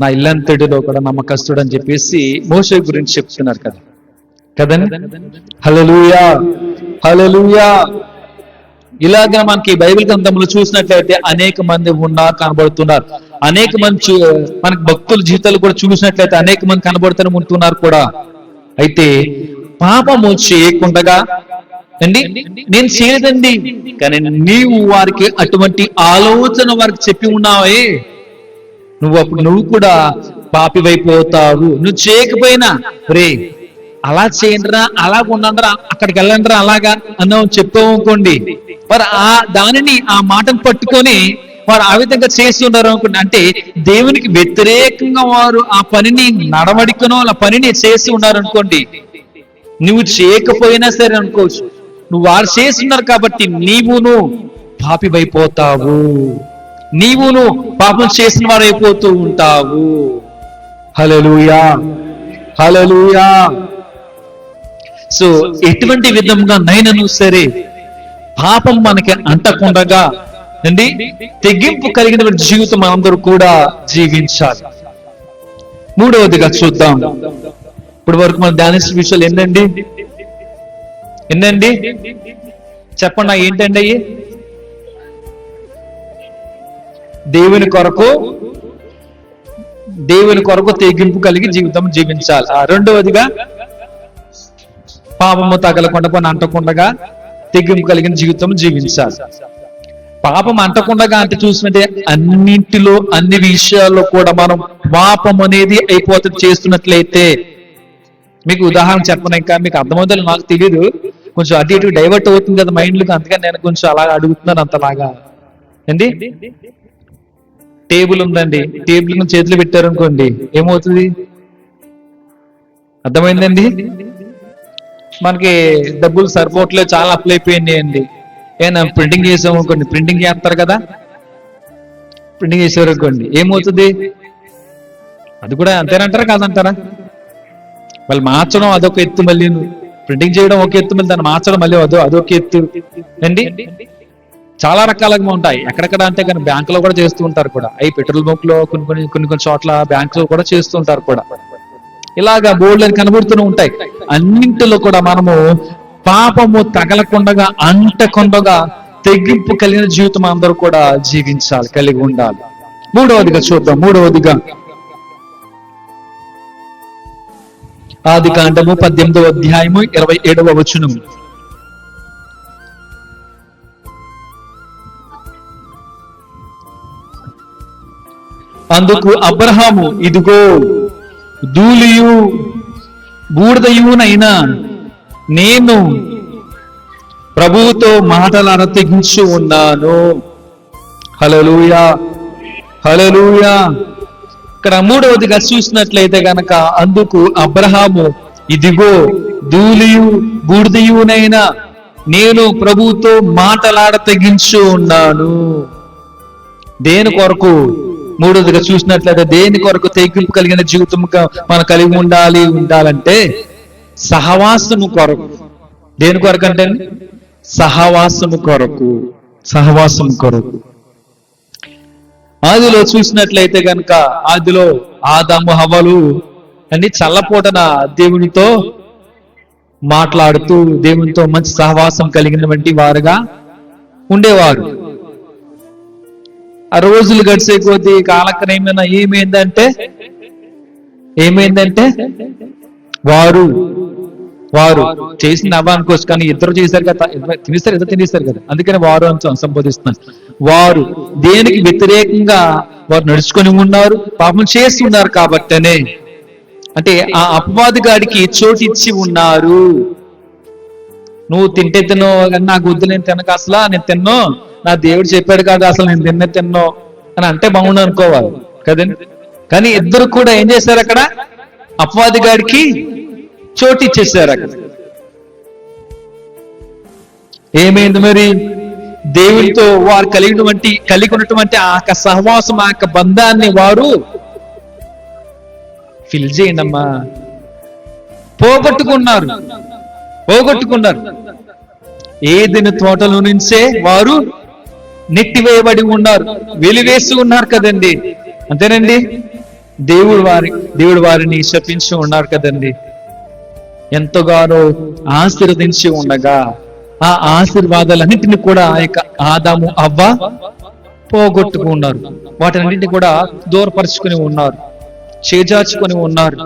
నా ఇల్లంతటిలో కూడా నమ్మకస్తుడు అని చెప్పేసి మోషే గురించి చెప్తున్నారు కదా కదండి. హల్లెలూయా, హల్లెలూయా. ఇలాగా మనకి బైబిల్ గ్రంథంలో చూసినట్లయితే అనేక మంది ఉన్నారు, కనబడుతున్నారు. అనేక మంది మనకి భక్తుల జీవితాలు కూడా చూసినట్లయితే అనేక మంది కనబడుతూనే ఉంటున్నారు కూడా. అయితే పాపము చేయకుండా అండి నేను చేయలేదండి, కానీ నీవు వారికి అటువంటి ఆలోచన వారికి చెప్పి ఉన్నావే, నువ్వు కూడా పాపివైపోతావు. నువ్వు చేయకపోయినా రే అలా చేయండిరా, అలా ఉండండిరా, అక్కడికి వెళ్ళండిరా అలాగా అన్నావు చెప్పావు అనుకోండి, మరి దానిని ఆ మాటను పట్టుకొని వారు ఆ విధంగా చేస్తున్నారు అనుకోండి. అంటే దేవునికి వ్యతిరేకంగా వారు ఆ పనిని నడవడికనో ఆ పనిని చేసి ఉన్నారు అనుకోండి. నువ్వు చేయకపోయినా సరే అనుకోవచ్చు, నువ్వు వారు చేస్తున్నారు కాబట్టి నీవును పాపివైపోతావు, నీవును పాపం చేసిన వారు అయిపోతూ ఉంటావు. హల్లెలూయా, హల్లెలూయా. సో ఎటువంటి విధంగా నైనను సరే పాపం మనకి అంటకుండగా అండి తెగింపు కలిగిన జీవితం అందరూ కూడా జీవించాలి. మూడవదిగా చూద్దాం. ఇప్పుడు వరకు మనం ధ్యానించిన విషయాలు ఎన్నండి చెప్పండి, ఏంటండి అయ్యి? దేవుని కొరకు తెగింపు కలిగి జీవితం జీవించాలి. రెండవదిగా పాపము తగలకుండా పని అంటకుండగా తెగింపు కలిగిన జీవితం జీవించాలి. పాపం అంటకుండగా అంటే చూసినట్టే అన్నింటిలో అన్ని విషయాల్లో కూడా మనం పాపం అనేది అయిపోతుంది చేస్తున్నట్లయితే. మీకు ఉదాహరణ చెప్పను, ఇంకా మీకు అర్థమవుతుందో నాకు తెలియదు, కొంచెం అటు ఇటు డైవర్ట్ అవుతుంది కదా మైండ్లకు, అందుకని నేను కొంచెం అలాగా అడుగుతున్నాను. అంతలాగా ఏంటి, టేబుల్ ఉందండి, టేబుల్ ను చేతులు పెట్టారు అనుకోండి, ఏమవుతుంది? అర్థమైందండి? మనకి డబ్బులు సరిపోవట్లేదు, చాలా అప్లై అయిపోయింది అండి. ఏనా ప్రింటింగ్ చేసాము అనుకోండి, ప్రింటింగ్ చేస్తారు కదా, ప్రింటింగ్ చేసేవారు అనుకోండి, ఏమవుతుంది? అది కూడా అంతేనంటారా కాదంటారా? వాళ్ళు మార్చడం అదొక ఎత్తు, మళ్ళీ ప్రింటింగ్ చేయడం ఒక ఎత్తు, మళ్ళీ దాన్ని మార్చడం మళ్ళీ అదొక ఎత్తు అండి. చాలా రకాలుగా ఉంటాయి. ఎక్కడెక్కడ అంటే కానీ బ్యాంకులో కూడా చేస్తూ ఉంటారు కూడా, అవి పెట్రోల్ బంక్ లో కొన్ని చోట్ల బ్యాంకులో కూడా చేస్తూ ఉంటారు కూడా. ఇలాగా బోర్డులు కనబడుతూనే ఉంటాయి. అన్నింటిలో కూడా మనము పాపము తగలకుండగా అంటకుండగా తెగింపు కలిగిన జీవితం అందరూ కూడా జీవించాలి, కలిగి ఉండాలి. మూడవదిగా చూద్దాం. మూడవదిగా ఆదికాండము 18వ అధ్యాయము 27వ వచనం. అందుకు అబ్రహాము, ఇదిగో ధూళియు బూడిదయునైనా నేను ప్రభువుతో మాటలు తెగించి ఉన్నాను. హల్లెలూయా, హల్లెలూయా. ఇక్కడ మూడవదిగా చూసినట్లయితే గనక అందుకు అబ్రహాము, ఇదిగో ధూళియు బూడిదయునైనా నేను ప్రభువుతో మాటలాడ తెగించి ఉన్నాను. దేని కొరకు? మూడవదిగా చూసినట్లయితే దేని కొరకు తెగింపు కలిగిన జీవితంగా మనం కలిగి ఉండాలంటే సహవాసము కొరకు. దేని కొరకు అంటే సహవాసము కొరకు, సహవాసము కొరకు. ఆదిలో చూసినట్లయితే కనుక ఆదిలో ఆదాము హవ్వలు అన్ని చల్లపూటన దేవునితో మాట్లాడుతూ దేవునితో మంచి సహవాసం కలిగినటువంటి వారుగా ఉండేవారు. ఆ రోజులు గడిచే కొద్దీ కాలక్రమేణా ఏమైందంటే వారు చేసిన అనుకోవచ్చు, కానీ ఇద్దరు చేశారు కదా, ఇద్దరు తినేస్తారు కదా, అందుకని వారు అని సంబోధిస్తున్నారు. వారు దేనికి వ్యతిరేకంగా వారు నడుచుకొని ఉన్నారు, పాపం చేసి ఉన్నారు కాబట్టనే, అంటే ఆ అపవాదిగాడికి చోటు ఇచ్చి ఉన్నారు. నువ్వు తింటే తిన్నో కానీ నాకు వద్దు, నేను తినక, అసలు నేను తిన్నో, నా దేవుడు చెప్పాడు కాదు, అసలు నేను తిన్నో అని అంటే బాగుండు అనుకోవాలి కదండి. కానీ ఇద్దరు కూడా ఏం చేశారు? అక్కడ అపవాదిగాడికి చోటు ఇచ్చేసారు. అక్కడ ఏమైంది మరి? దేవునితో వారు కలిగి ఉన్నటువంటి ఆ యొక్క సహవాసం, ఆ యొక్క బంధాన్ని వారు ఫిల్ చేయండి అమ్మా, పోగొట్టుకున్నారు. ఏదైనా తోటలో నుంచే వారు నెట్టివేయబడి ఉన్నారు, వెలివేసి ఉన్నారు కదండి. అంతేనండి. దేవుడు వారిని శపించి ఉన్నారు కదండి. ఎంతగానో ఆశీర్వదించి ఉండగా ఆ ఆశీర్వాదాలన్నింటినీ కూడా ఆ యొక్క ఆదాము అవ్వ పోగొట్టుకున్నారు. వాటన్నింటినీ కూడా దూరపరుచుకుని ఉన్నారు, చేజార్చుకొని ఉన్నారు.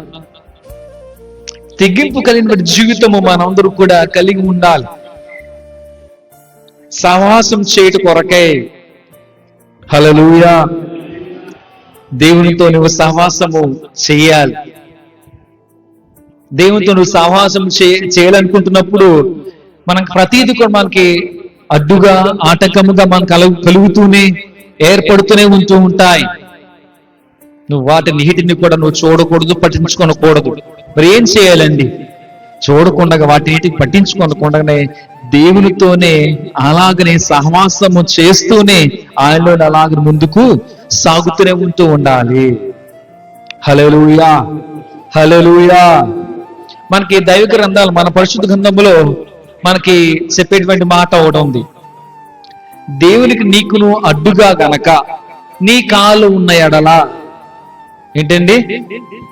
తెగింపు కలిగిన జీవితము మనందరూ కూడా కలిగి ఉండాలి. సహవాసం చేయట కొరకై. హల్లెలూయా. దేవునితో నువ్వు సహవాసము చేయాలి. దేవునితో నువ్వు సహవాసం చేయాలనుకుంటున్నప్పుడు మనకు ప్రతీది కూడా మనకి అడ్డుగా ఆటంకముగా మనకు కలుగుతూనే ఏర్పడుతూనే ఉంటూ ఉంటాయి. నువ్వు వాటి నీటిని కూడా నువ్వు చూడకూడదు, పట్టించుకోనకూడదు. మరి ఏం చేయాలండి? చూడకుండా వాటి నీటికి పట్టించుకోనకుండానే దేవునితోనే అలాగనే సహవాసము చేస్తూనే ఆయనలో అలాగ ముందుకు సాగుతూనే ఉంటూ ఉండాలి. హల్లెలూయా, హల్లెలూయా. మనకి దైవ గ్రంథాలు, మన పరిశుద్ధ గ్రంథంలో మనకి చెప్పేటువంటి మాట ఒకటి ఉంది. దేవునికి నీకును అడ్డుగా గనక నీ కాళ్ళు ఉన్న ఎడల, ఏంటండి?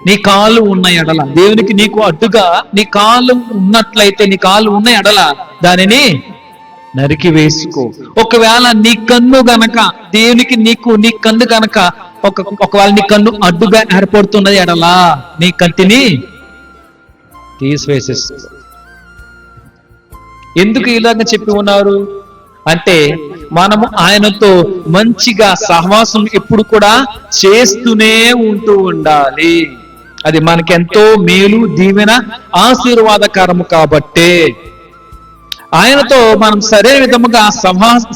నీ కాళ్ళు ఉన్న ఎడల, దేవునికి నీకు అడ్డుగా నీ కాళ్ళు ఉన్నట్లయితే, నీ కాళ్ళు ఉన్న ఎడల దానిని నరికి వేసుకో. ఒకవేళ నీ కన్ను గనక, దేవునికి నీ కన్ను గనక ఒకవేళ నీ కన్ను అడ్డుగా ఏర్పడుతున్నది ఎడలా, నీ కంటిని తీసివేసేసుకో. ఎందుకు ఇలాగ చెప్పి ఉన్నారు అంటే, మనము ఆయనతో మంచిగా సహవాసం ఎప్పుడు కూడా చేస్తూనే ఉంటూ ఉండాలి. అది మనకెంతో మేలు, దీవెన, ఆశీర్వాదకరము కాబట్టే ఆయనతో మనం సరైన విధముగా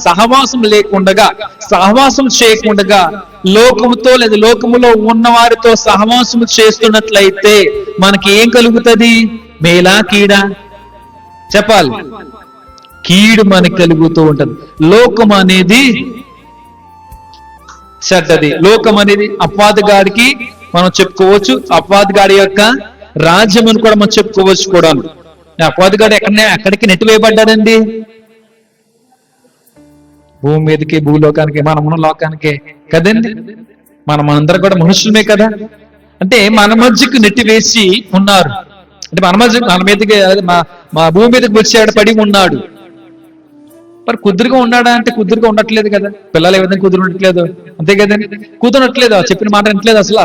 సహవాసం లేకుండగా, సహవాసం చేయకుండగా లోకముతో లేదా లోకములో ఉన్న వారితో సహవాసం చేస్తున్నట్లయితే మనకి ఏం కలుగుతుంది? మేలా కీడా? చెప్పాలి. కీడు మనకి కలుగుతూ ఉంటది. లోకం అనేది చెడ్డది. లోకం అనేది అపవాదిగాడికి మనం చెప్పుకోవచ్చు, అపవాదిగాడి యొక్క రాజ్యం అని కూడా మనం చెప్పుకోవచ్చు కూడా. అపవాదిగాడు ఎక్కడికి నెట్టివేయబడ్డాడండి? భూమి మీదకి, భూలోకానికి, మనమున్న లోకానికే కదండి. మనందరం కూడా మనుషులమే కదా. అంటే మన మధ్యకు నెట్టివేసి ఉన్నారు. అంటే మన మీదకి, మా భూమి మీదకి వచ్చాడు, పడి ఉన్నాడు. మరి కుదురుగా ఉన్నాడా అంటే కుదురుగా ఉండట్లేదు కదా. పిల్లలు ఏ విధంగా కుదురు ఉండట్లేదు, అంతే కదండి. కుదరట్లేదు, చెప్పిన మాట వినట్లేదు. అసలు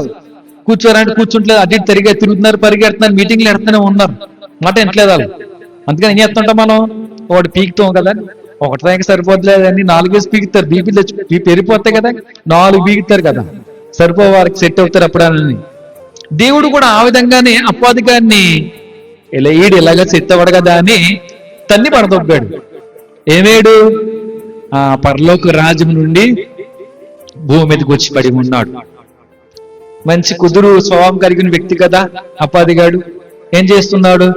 కూర్చోరంటే కూర్చుంటలేదు, అటు ఇటు తిరుగుతున్నారు, పరిగెడుతున్నారు, మీటింగ్లు ఎడుతూనే ఉన్నారు, మాట వినట్లేదు వాళ్ళు. అందుకని ఏం చేస్తుంటాం మనం? ఒకటి పీకుతాం కదా, ఒకటి దానికి సరిపోతులేదని 4 వేసి పీకుతారు. బీపీ పెరిగిపోతాయి కదా, 4 పీకుతారు కదా, సరిపో వారికి సెట్ అవుతారు అప్పుడని. దేవుడు కూడా ఆ విధంగానే అపవాది గారిని ఇలాగ సెట్ అవ్వడు కదా అని తన్ని పడదొబ్బాడు. ఏమేడు? ఆ పరలోక రాజ్యం నుండి భూమి మీదకి వచ్చి పడి ఉన్నాడు. మంచి కుదురు స్వభావం కలిగిన వ్యక్తి కదా అపవాదిగాడు. ఏం చేస్తున్నాడు?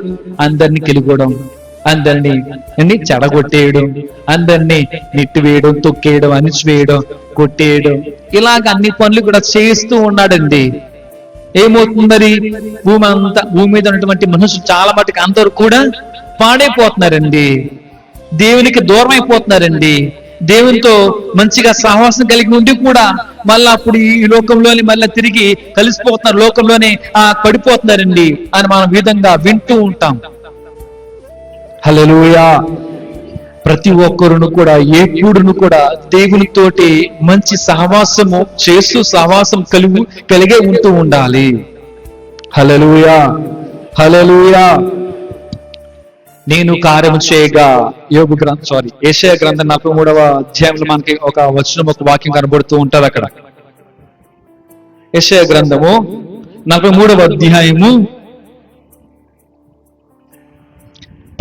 అందరినీ కెలుకోవడం, అందరినీ చెడగొట్టేయడం, అందరినీ నెట్టివేయడం, తొక్కేయడం, అణిచివేయడం, కొట్టేయడం, ఇలాగ అన్ని పనులు కూడా చేస్తూ ఉన్నాడండి. ఏమవుతుందని? భూమి మీద ఉన్నటువంటి మనుషులు చాలా మటుకు అందరూ కూడా పాడైపోతున్నారండి, దేవునికి దూరం అయిపోతున్నారండి. దేవునితో మంచిగా సహవాసం కలిగి ఉండి కూడా మళ్ళా అప్పుడు ఈ లోకంలోని మళ్ళీ తిరిగి కలిసిపోతున్నారు, లోకంలోనే పడిపోతున్నారండి అని మనం విధంగా వింటూ ఉంటాం. హల్లెలూయా. ప్రతి ఒక్కరును కూడా, ఏకుడును కూడా దేవునితోటి మంచి సహవాసము చేస్తూ సహవాసం కలిగే ఉంటూ ఉండాలి. హల్లెలూయా, హల్లెలూయా. నేను కార్యము చేయగా, యెషయా గ్రంథం 43వ అధ్యాయంలో మనకి ఒక వచనం, ఒక వాక్యం కనబడుతూ ఉంటారు అక్కడ. యెషయా గ్రంథము 43వ అధ్యాయము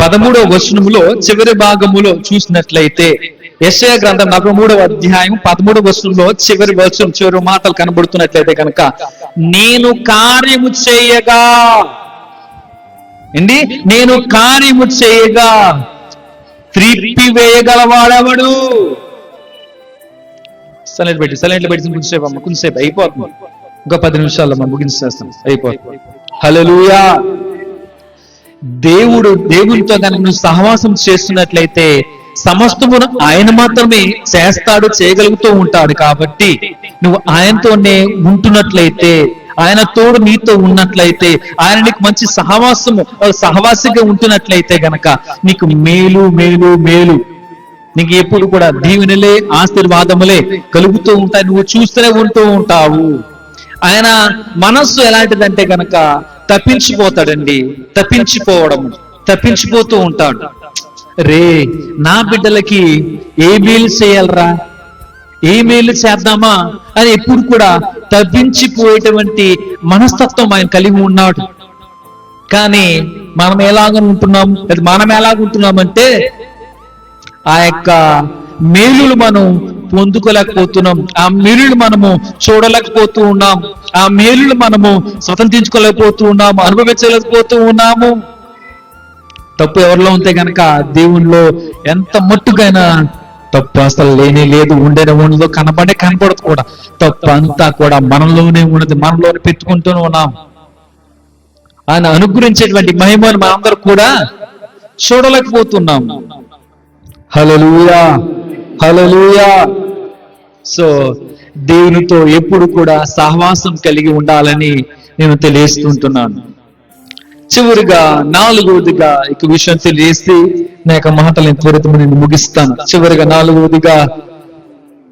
13వ వచనములో చివరి భాగములో చూసినట్లయితే, యెషయా గ్రంథం 43వ అధ్యాయం 13వ వచనంలో చివరి మాటలు కనబడుతున్నట్లయితే కనుక, నేను కార్యము చేయగా, నేను కార్యము చేయగా త్రిప్పివేయగలవాడెవడు? సైలెంట్ పెట్టి కొంచెంసేపు అయిపోతుంది. ఇంకో 10 నిమిషాల్లో మనం ముగించేస్తాం, అయిపోతుంది. హల్లెలూయా. దేవునితో కనుక నువ్వు సహవాసం చేస్తున్నట్లయితే సమస్తమును ఆయన మాత్రమే చేస్తాడు, చేయగలుగుతూ ఉంటాడు. కాబట్టి నువ్వు ఆయనతోనే ఉంటున్నట్లయితే, ఆయన తోడు నీతో ఉన్నట్లయితే, ఆయన నీకు మంచి సహవాసిగా ఉంటున్నట్లయితే గనక నీకు మేలు మేలు మేలు, నీకు ఎప్పుడు కూడా దీవెనలే ఆశీర్వాదములే కలుగుతూ ఉంటాయి. నువ్వు చూస్తూనే ఉంటూ ఉంటావు. ఆయన మనస్సు ఎలాంటిదంటే గనక తప్పించిపోతాడండి. తప్పించిపోతూ ఉంటాడు. రే నా బిడ్డలకి ఏ మేలు చేయాలరా, ఏ మేలు చేద్దామా అని ఎప్పుడు కూడా తప్పించిపోయేటువంటి మనస్తత్వం ఆయన కలిగి ఉన్నాడు. కానీ మనం ఎలాగుంటున్నామంటే ఆ యొక్క మేలులు మనం పొందుకోలేకపోతున్నాం, ఆ మేలులు మనము చూడలేకపోతూ ఉన్నాం, ఆ మేలులు మనము స్వతంత్రించుకోలేకపోతూ ఉన్నాము, అనుభవించలేకపోతూ ఉన్నాము. తప్పు ఎవరిలో ఉంటే గనక దేవునిలో ఎంత మట్టుకైనా తప్పు అసలు లేనే లేదు, ఉండదు, కనపడదు కూడా. తప్పు అంతా కూడా మనలోనే ఉన్నది, మనలోనే పెట్టుకుంటూనే ఉన్నాం. ఆయన అనుగ్రహించేటువంటి మహిమను మనందరూ కూడా చూడలేకపోతున్నాం. హల్లెలూయా, హల్లెలూయా. సో దేవునితో ఎప్పుడు కూడా సహవాసం కలిగి ఉండాలని నేను తెలియజేస్తుంటున్నాను. చివరిగా 4వదిగా ఇక విషయం తెలియజేసి నా యొక్క మాటలను త్వరితము నేను ముగిస్తాను. చివరిగా 4వదిగా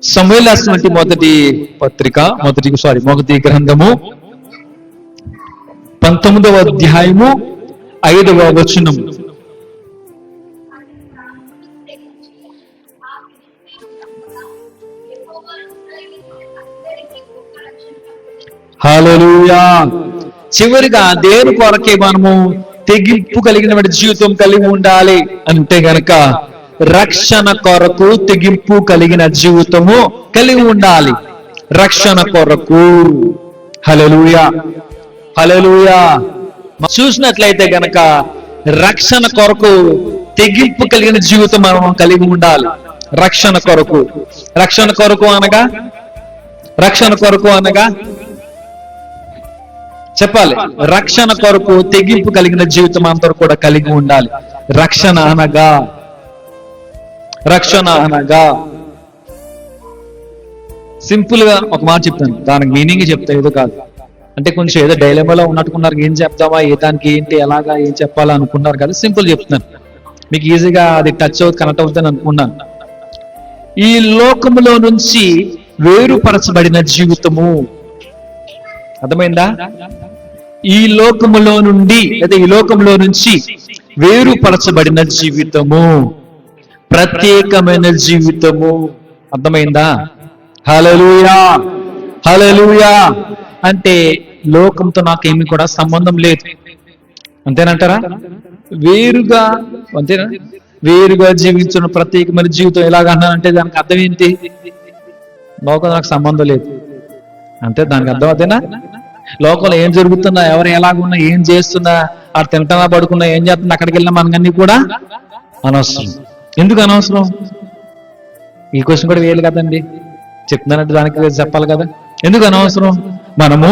సమూయేలు రాసినటువంటి మొదటి గ్రంథము 19వ అధ్యాయము 5వ వచనం. హల్లెలూయా. చివరిగా దేవుని కొరకే మనము తెగింపు కలిగిన జీవితం కలిగి ఉండాలి అంటే గనక రక్షణ కొరకు తెగింపు కలిగిన జీవితము కలిగి ఉండాలి. రక్షణ కొరకు. హల్లెలూయా, హల్లెలూయా. చూసినట్లయితే గనక రక్షణ కొరకు తెగింపు కలిగిన జీవితం మనం కలిగి ఉండాలి. రక్షణ కొరకు అనగా చెప్పాలి. రక్షణ కొరకు తెగింపు కలిగిన జీవితం అందరూ కూడా కలిగి ఉండాలి. రక్షణ అనగా సింపుల్ గా ఒక మాట చెప్తాను, దానికి మీనింగ్ చెప్తా, ఏదో కాదు. అంటే కొంచెం ఏదో డైలమాలో ఉన్నట్టుకున్నారు, ఏం చెప్తామా, దానికి ఏంటి, ఎలాగా, ఏం చెప్పాలా అనుకున్నారు కదా. సింపుల్ చెప్తున్నాను, మీకు ఈజీగా అది టచ్ అవుతుంది, కనెక్ట్ అవుతుంది అనుకున్నాను. ఈ లోకములో నుంచి వేరుపరచబడిన జీవితము, అర్థమైందా? ఈ లోకములో నుంచి వేరుపరచబడిన జీవితము, ప్రత్యేకమైన జీవితము. అర్థమైందా? హల్లెలూయా, హల్లెలూయా. అంటే లోకంతో నాకేమీ కూడా సంబంధం లేదు, అంతేనంటారా? వేరుగా జీవించిన ప్రత్యేకమైన జీవితం ఎలాగన్నానంటే దానికి అర్థం ఏంటి? లోకం నాకు సంబంధం లేదు అంటే దానికి అర్థం అదేనా? లోకంలో ఏం జరుగుతున్నా, ఎవరు ఎలాగున్నా, ఏం చేస్తున్నా, అక్కడ తింటున్నా, పడుకున్నా, ఏం చేస్తున్నా, అక్కడికి వెళ్ళినా మనకన్నీ కూడా అనవసరం. ఎందుకు అనవసరం? ఈ క్వశ్చన్ కూడా వేయాలి కదండి, చెప్తున్నానంటే దానికి చెప్పాలి కదా. ఎందుకు అనవసరం? మనము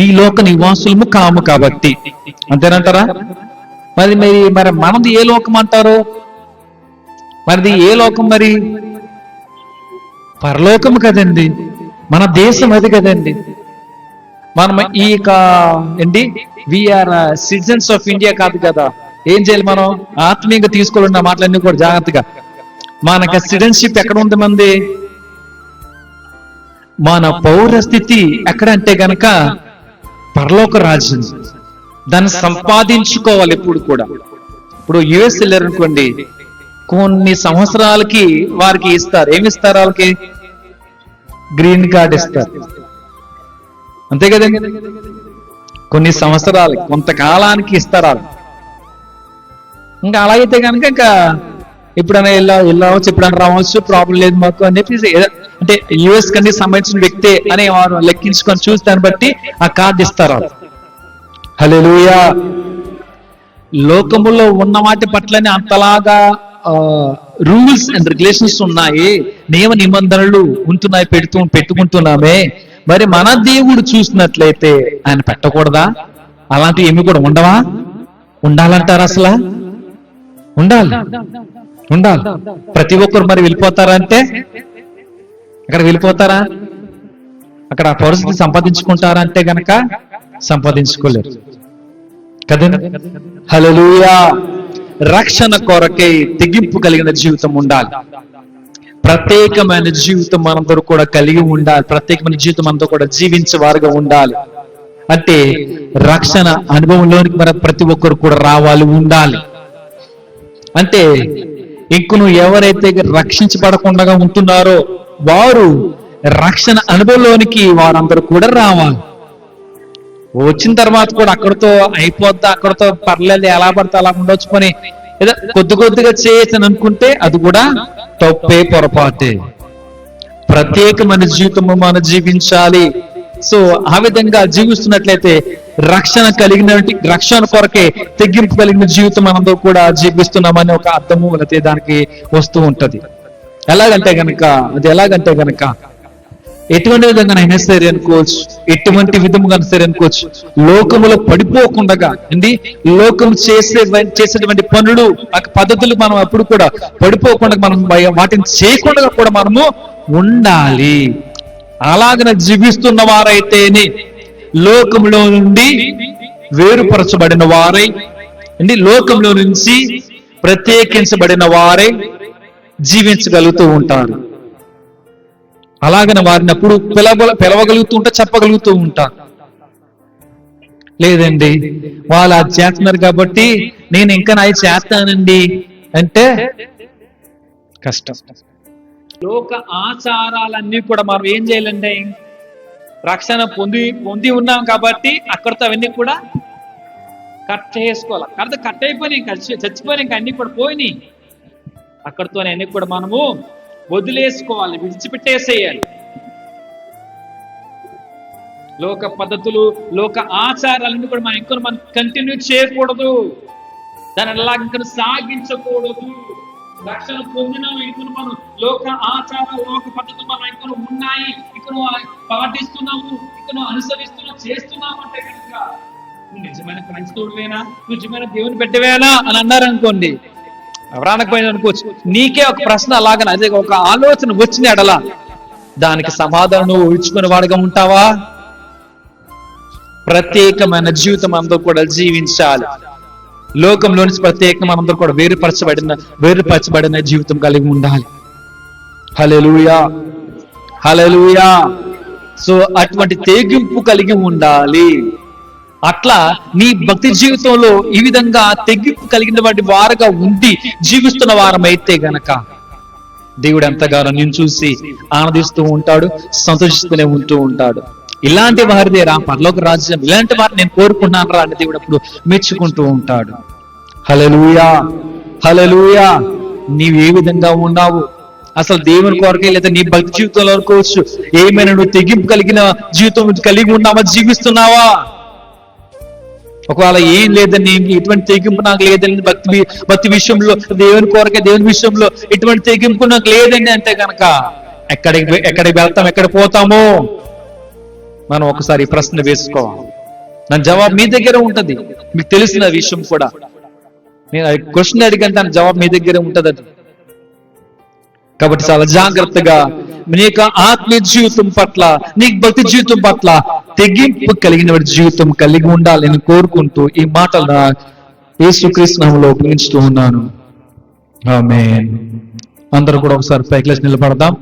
ఈ లోక నివాసులము కాము కాబట్టి, అంతేనంటారా? మరి మనది ఏ లోకం అంటారు? మరిది ఏ లోకం? మరి పరలోకము కదండి, మన దేశం అది కదండి. మనం ఏంటి, వీఆర్ సిటిజన్స్ ఆఫ్ ఇండియా కాదు కదా. ఏం చేయాలి? మనం ఆత్మీయంగా తీసుకోవాలన్న మాటలన్నీ కూడా జాగ్రత్తగా. మనకు సిటిజన్షిప్ ఎక్కడ ఉంది? మంది మన పౌరస్థితి ఎక్కడంటే గనక పరలోక రాజ్యం. దాన్ని సంపాదించుకోవాలి ఎప్పుడు కూడా. ఇప్పుడు యుఎస్ వెళ్ళారనుకోండి, కొన్ని సంవత్సరాలకి వారికి ఇస్తారు. ఏమిస్తారు? వాళ్ళకి గ్రీన్ కార్డ్ ఇస్తారు, అంతే కదండి. కొన్ని సంవత్సరాలకి, కొంతకాలానికి ఇస్తారు. ఇంకా అలా అయితే కనుక ఇంకా ఎప్పుడైనా వెళ్ళవచ్చు, ఎప్పుడైనా రావచ్చు, ప్రాబ్లం లేదు మాకు అని చెప్పి, అంటే యుఎస్ కంటే సంబంధించిన వ్యక్తే అని వారు లెక్కించుకొని చూసి దాన్ని బట్టి ఆ కార్డు ఇస్తారు. హల్లెలూయా. లోకములో ఉన్న వాటి పట్లనే అంతలాగా రూల్స్ అండ్ రెగ్యులేషన్స్ ఉన్నాయి, నియమ నిబంధనలు ఉంటున్నాయి, పెట్టుకుంటున్నామే. మరి మన దేవుడు చూసినట్లయితే ఆయన పెట్టకూడదా? అలాంటివి ఏమి కూడా ఉండవా? ఉండాలంటారు. అసలు ఉండాలి. ప్రతి ఒక్కరు మరి వెళ్ళిపోతారా అంటే అక్కడ వెళ్ళిపోతారా? అక్కడ ఆ పరిస్థితి సంపాదించుకుంటారంటే గనక సంపాదించుకోలేరు కదండి. హల్లెలూయా. రక్షణ కొరకై తెగింపు కలిగిన జీవితం ఉండాలి. ప్రత్యేకమైన జీవితం మనందరూ కూడా కలిగి ఉండాలి. ప్రత్యేకమైన జీవితం మనతో కూడా జీవించే వారుగా ఉండాలి. అంటే రక్షణ అనుభవంలోనికి మన ప్రతి ఒక్కరు కూడా రావాలి, ఉండాలి. అంటే ఇంకను ఎవరైతే రక్షించబడకుండా ఉంటున్నారో వారు రక్షణ అనుభవంలోనికి వారందరూ కూడా రావాలి. వచ్చిన తర్వాత కూడా అక్కడితో అయిపోద్దా, అక్కడితో పర్లేదు, ఎలా పడితే అలా ఉండొచ్చు పని ఏదో కొద్దిగా చేయొచ్చని అనుకుంటే అది కూడా తప్పే, పొరపాటే. ప్రత్యేకమైన జీవితము మనం జీవించాలి. సో ఆ విధంగా జీవిస్తున్నట్లయితే రక్షణ కొరకే తెగింపు కలిగిన జీవితం మనంతో కూడా జీవిస్తున్నామని ఒక అర్థము లేకపోతే దానికి వస్తూ ఉంటది. ఎలాగంటే గనక ఎటువంటి విధంగా అయినా సరే అనుకోవచ్చు, ఎటువంటి విధముగా సరే అనుకోవచ్చు, లోకములో పడిపోకుండా అండి, లోకం చేసేటువంటి పనులు పద్ధతులు మనం అప్పుడు కూడా పడిపోకుండా మనం వాటిని చేయకుండా కూడా మనము ఉండాలి. అలాగన జీవిస్తున్న వారైతేనే లోకంలో నుండి వేరుపరచబడిన వారై అండి, లోకంలో నుంచి ప్రత్యేకించబడిన వారై జీవించగలుగుతూ ఉంటారు. అలాగనే వారిని అప్పుడు పిలవగలుగుతూ ఉంటారు, చెప్పగలుగుతూ ఉంటారు. లేదండి వాళ్ళు అది చేస్తున్నారు కాబట్టి నేను ఇంకా నాయి చేస్తానండి అంటే కష్టం. లోక ఆచారాలన్నీ కూడా మనం ఏం చేయాలండి, రక్షణ పొంది ఉన్నాం కాబట్టి అక్కడితో అవన్నీ కూడా కట్ చేసుకోవాలి. కట్ అయిపోయినాయి, చచ్చిపోయినాయి, ఇంకా అన్ని కూడా పోయినాయి. అక్కడితోనే అన్ని కూడా మనము వదిలేసుకోవాలి, విడిచిపెట్టేసేయాలి. లోక పద్ధతులు, లోక ఆచారాలన్నీ కూడా మనం కంటిన్యూ చేయకూడదు, దాని అలా ఇంకా సాగించకూడదు. రక్షణ పొందిన ఇంకను మనం లోక ఆచారాలు, లోక పద్ధతులు మనం ఇంకను ఉన్నాయి, ఇంకను పాటిస్తున్నాము, ఇంకను అనుసరిస్తున్నాం, చేస్తున్నాము అంటే కనుక నువ్వు నిజమైన క్రైస్తవుడివేనా, నిజమైన దేవుని బిడ్డవేనా అని అన్నారనుకోండి, ఎవరనకపోయినా అనుకోవచ్చు. నీకే ఒక ప్రశ్న అలాగనే అదే ఒక ఆలోచన వచ్చిన ఎడలా దానికి సమాధానం నువ్వు ఇచ్చుకునే వాడిగా ఉంటావా? ప్రత్యేకమైన జీవితం అందరూ కూడా జీవించాలి. లోకంలో నుంచి ప్రత్యేకంగా మనందరూ కూడా వేరుపరచబడిన జీవితం కలిగి ఉండాలి. హల్లెలూయా, హల్లెలూయా. సో అటువంటి తెగింపు కలిగి ఉండాలి. అట్లా నీ భక్తి జీవితంలో ఈ విధంగా తెగింపు కలిగిన వారుగా ఉండి జీవిస్తున్న వారమైతే గనక దేవుడు ఎంతగానో నిన్ను చూసి ఆనందిస్తూ ఉంటాడు, సంతోషిస్తూనే ఉంటూ ఉంటాడు. ఇలాంటి వారిదే రా పరలోక రాజ్యం, ఇలాంటి వారిని నేను కోరుకున్నాను రా అని దేవుడు అప్పుడు మెచ్చుకుంటూ ఉంటాడు. హల్లెలూయా, హల్లెలూయా. నీవు ఏ విధంగా ఉన్నావు, అసలు దేవుని కొరకే లేదా నీ భక్తి జీవితంలో అనుకోవచ్చు, ఏమైనా నువ్వు తెగింపు కలిగిన జీవితం కలిగి ఉన్నావా, జీవిస్తున్నావా? ఒకవేళ ఏం లేదని, ఎటువంటి తెగింపు నాకు లేదని, భక్తి విషయంలో, దేవుని కొరకే దేవుని విషయంలో ఎటువంటి తెగింపు నాకు లేదండి అంటే కనుక ఎక్కడికి వెళ్తాం, ఎక్కడ పోతామో మనం ఒకసారి ఈ ప్రశ్న వేసుకోవాలి. నా జవాబు మీ దగ్గర ఉంటది, మీకు తెలిసిన విషయం కూడా. నేను క్వశ్చన్ అడిగాను, దాని జవాబు మీ దగ్గరే ఉంటది. అది కాబట్టి చాలా జాగ్రత్తగా నీ యొక్క ఆత్మీయ జీవితం పట్ల, నీ భక్తి జీవితం పట్ల తెగింపు కలిగిన జీవితం కలిగి ఉండాలని కోరుకుంటూ ఈ మాటలు యేసుక్రీస్తు నామములో ఉపయోగిస్తూ ఉన్నాను. ఆమేన్. అందరూ కూడా ఒకసారి పైకి లేచి నిలబడదాం.